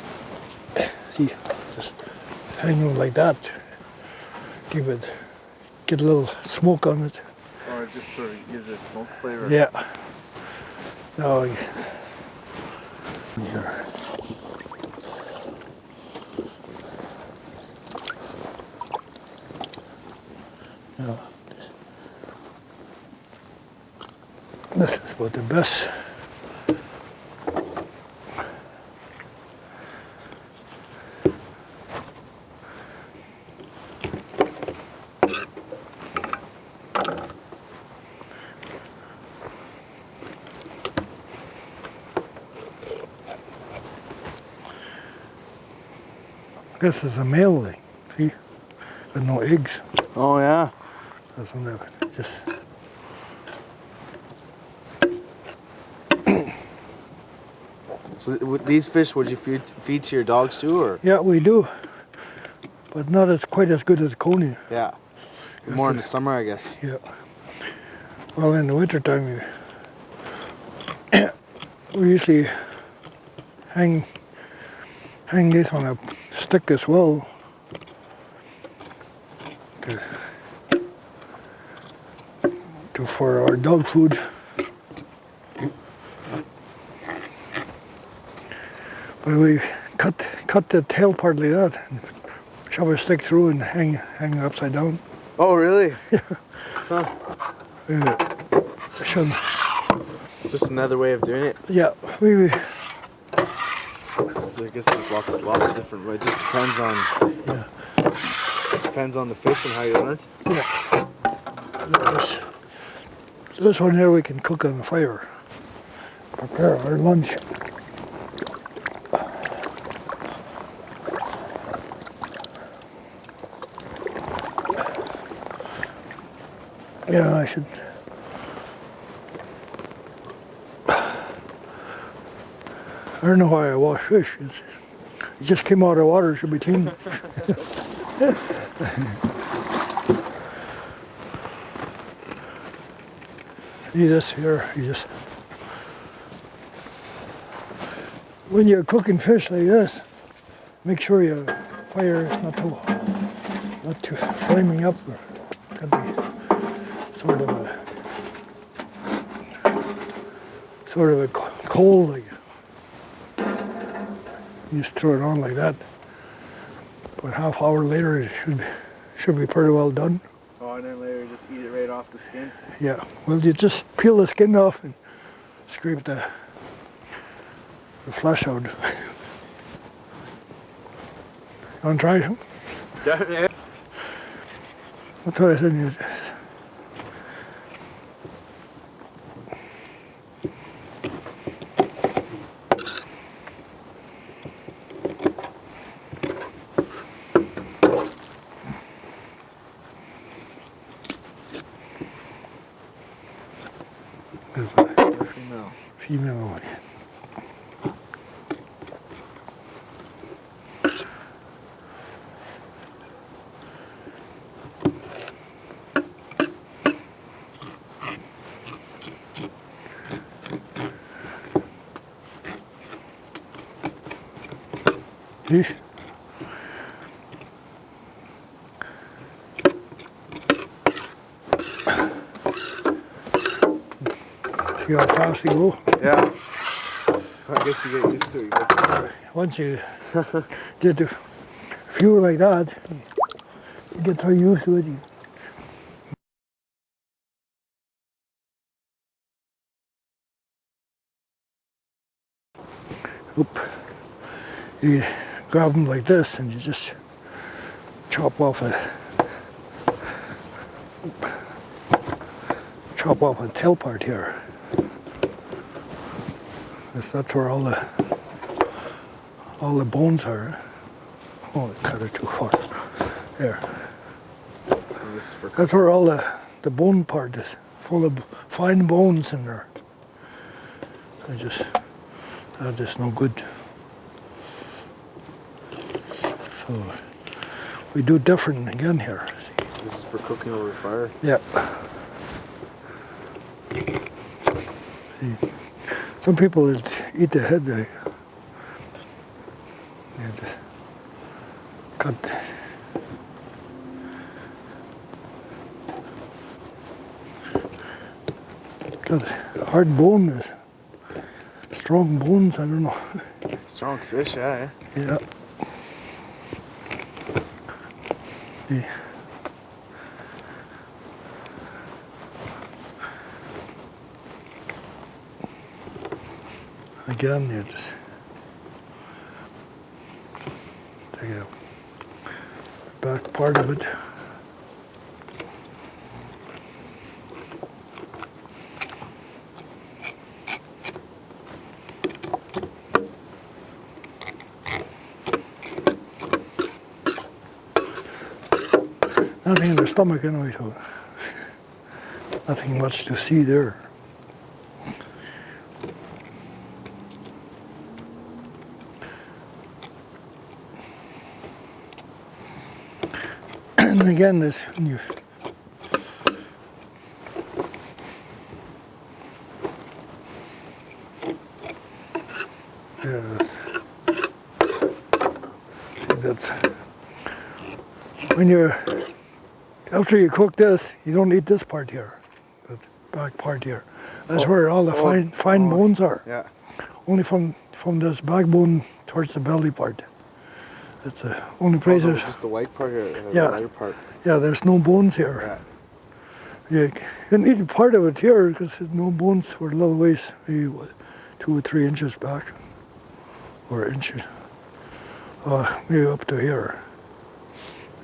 see, just hang it like that. Get a little smoke on it. Or it just sort of gives it a smoke flavor. Yeah. Now here. Yeah. This is about the best. This is a male thing, see? With no eggs. Oh yeah. That's one of just. So with these fish, would you feed to your dogs too, or? Yeah, we do, but not as quite as good as coney. Yeah. More in the summer, I guess. Yeah. Well, in the wintertime, we usually hang this on a stick as well. For our dog food. But we cut the tail part like that and shove a stick through and hang it upside down. Oh really? Just another way of doing it. Yeah, So I guess there's lots of different ways. It just depends on the fish and how you learn it. Yeah. This one here we can cook on the fire. Prepare our lunch. Yeah, I should. I don't know why I wash fish. It just came out of the water, it should be clean. See this here, you just, when you're cooking fish like this, make sure your fire is not too flaming up. Or it could be sort of a coal, like you just throw it on like that. But half hour later, it should be pretty well done. Oh, and then later just eat it right off the skin. Yeah, well, you just peel the skin off and scrape the flesh out. You want to try some? Yeah. That's what I said. Female one. See? See how fast we go? Yeah. I guess you get used to it. But Once you did a few like that, you get so used to it. You grab them like this and you just chop off a tail part here. That's where all the bones are. Oh, I cut it too far. There. That's where all the bone part is, full of fine bones in there. That is no good. So we do different again here. See? This is for cooking over fire. Yeah. See, some people would eat the head. They and cut. Got a hard bone, strong bones. I don't know. Strong fish, yeah. Yeah. Yeah. Again, you just take out the back part of it. Nothing in the stomach anyway, so nothing much to see there. And again, this when you that's when you're after you cook this, you don't eat this part here, the back part here. That's where all the fine bones are. Yeah. Only from this backbone towards the belly part. That's the only place. Just the white part here. Yeah. The lighter part. Yeah, there's no bones here. Yeah. You can eat part of it here because there's no bones for a little ways, maybe 2 or 3 inches back, or an inch, maybe up to here.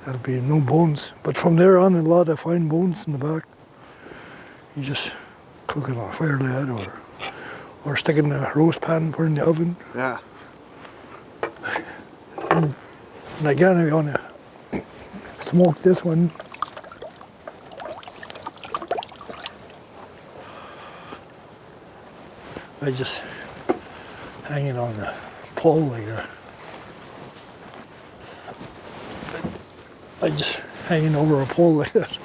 There'll be no bones, but from there on, a lot of fine bones in the back. You just cook it on a fire lid, or stick it in a roast pan, put it in the oven. Yeah. And again, if you want to smoke this one, I just hang it on the pole like that. I just hang it over a pole like that.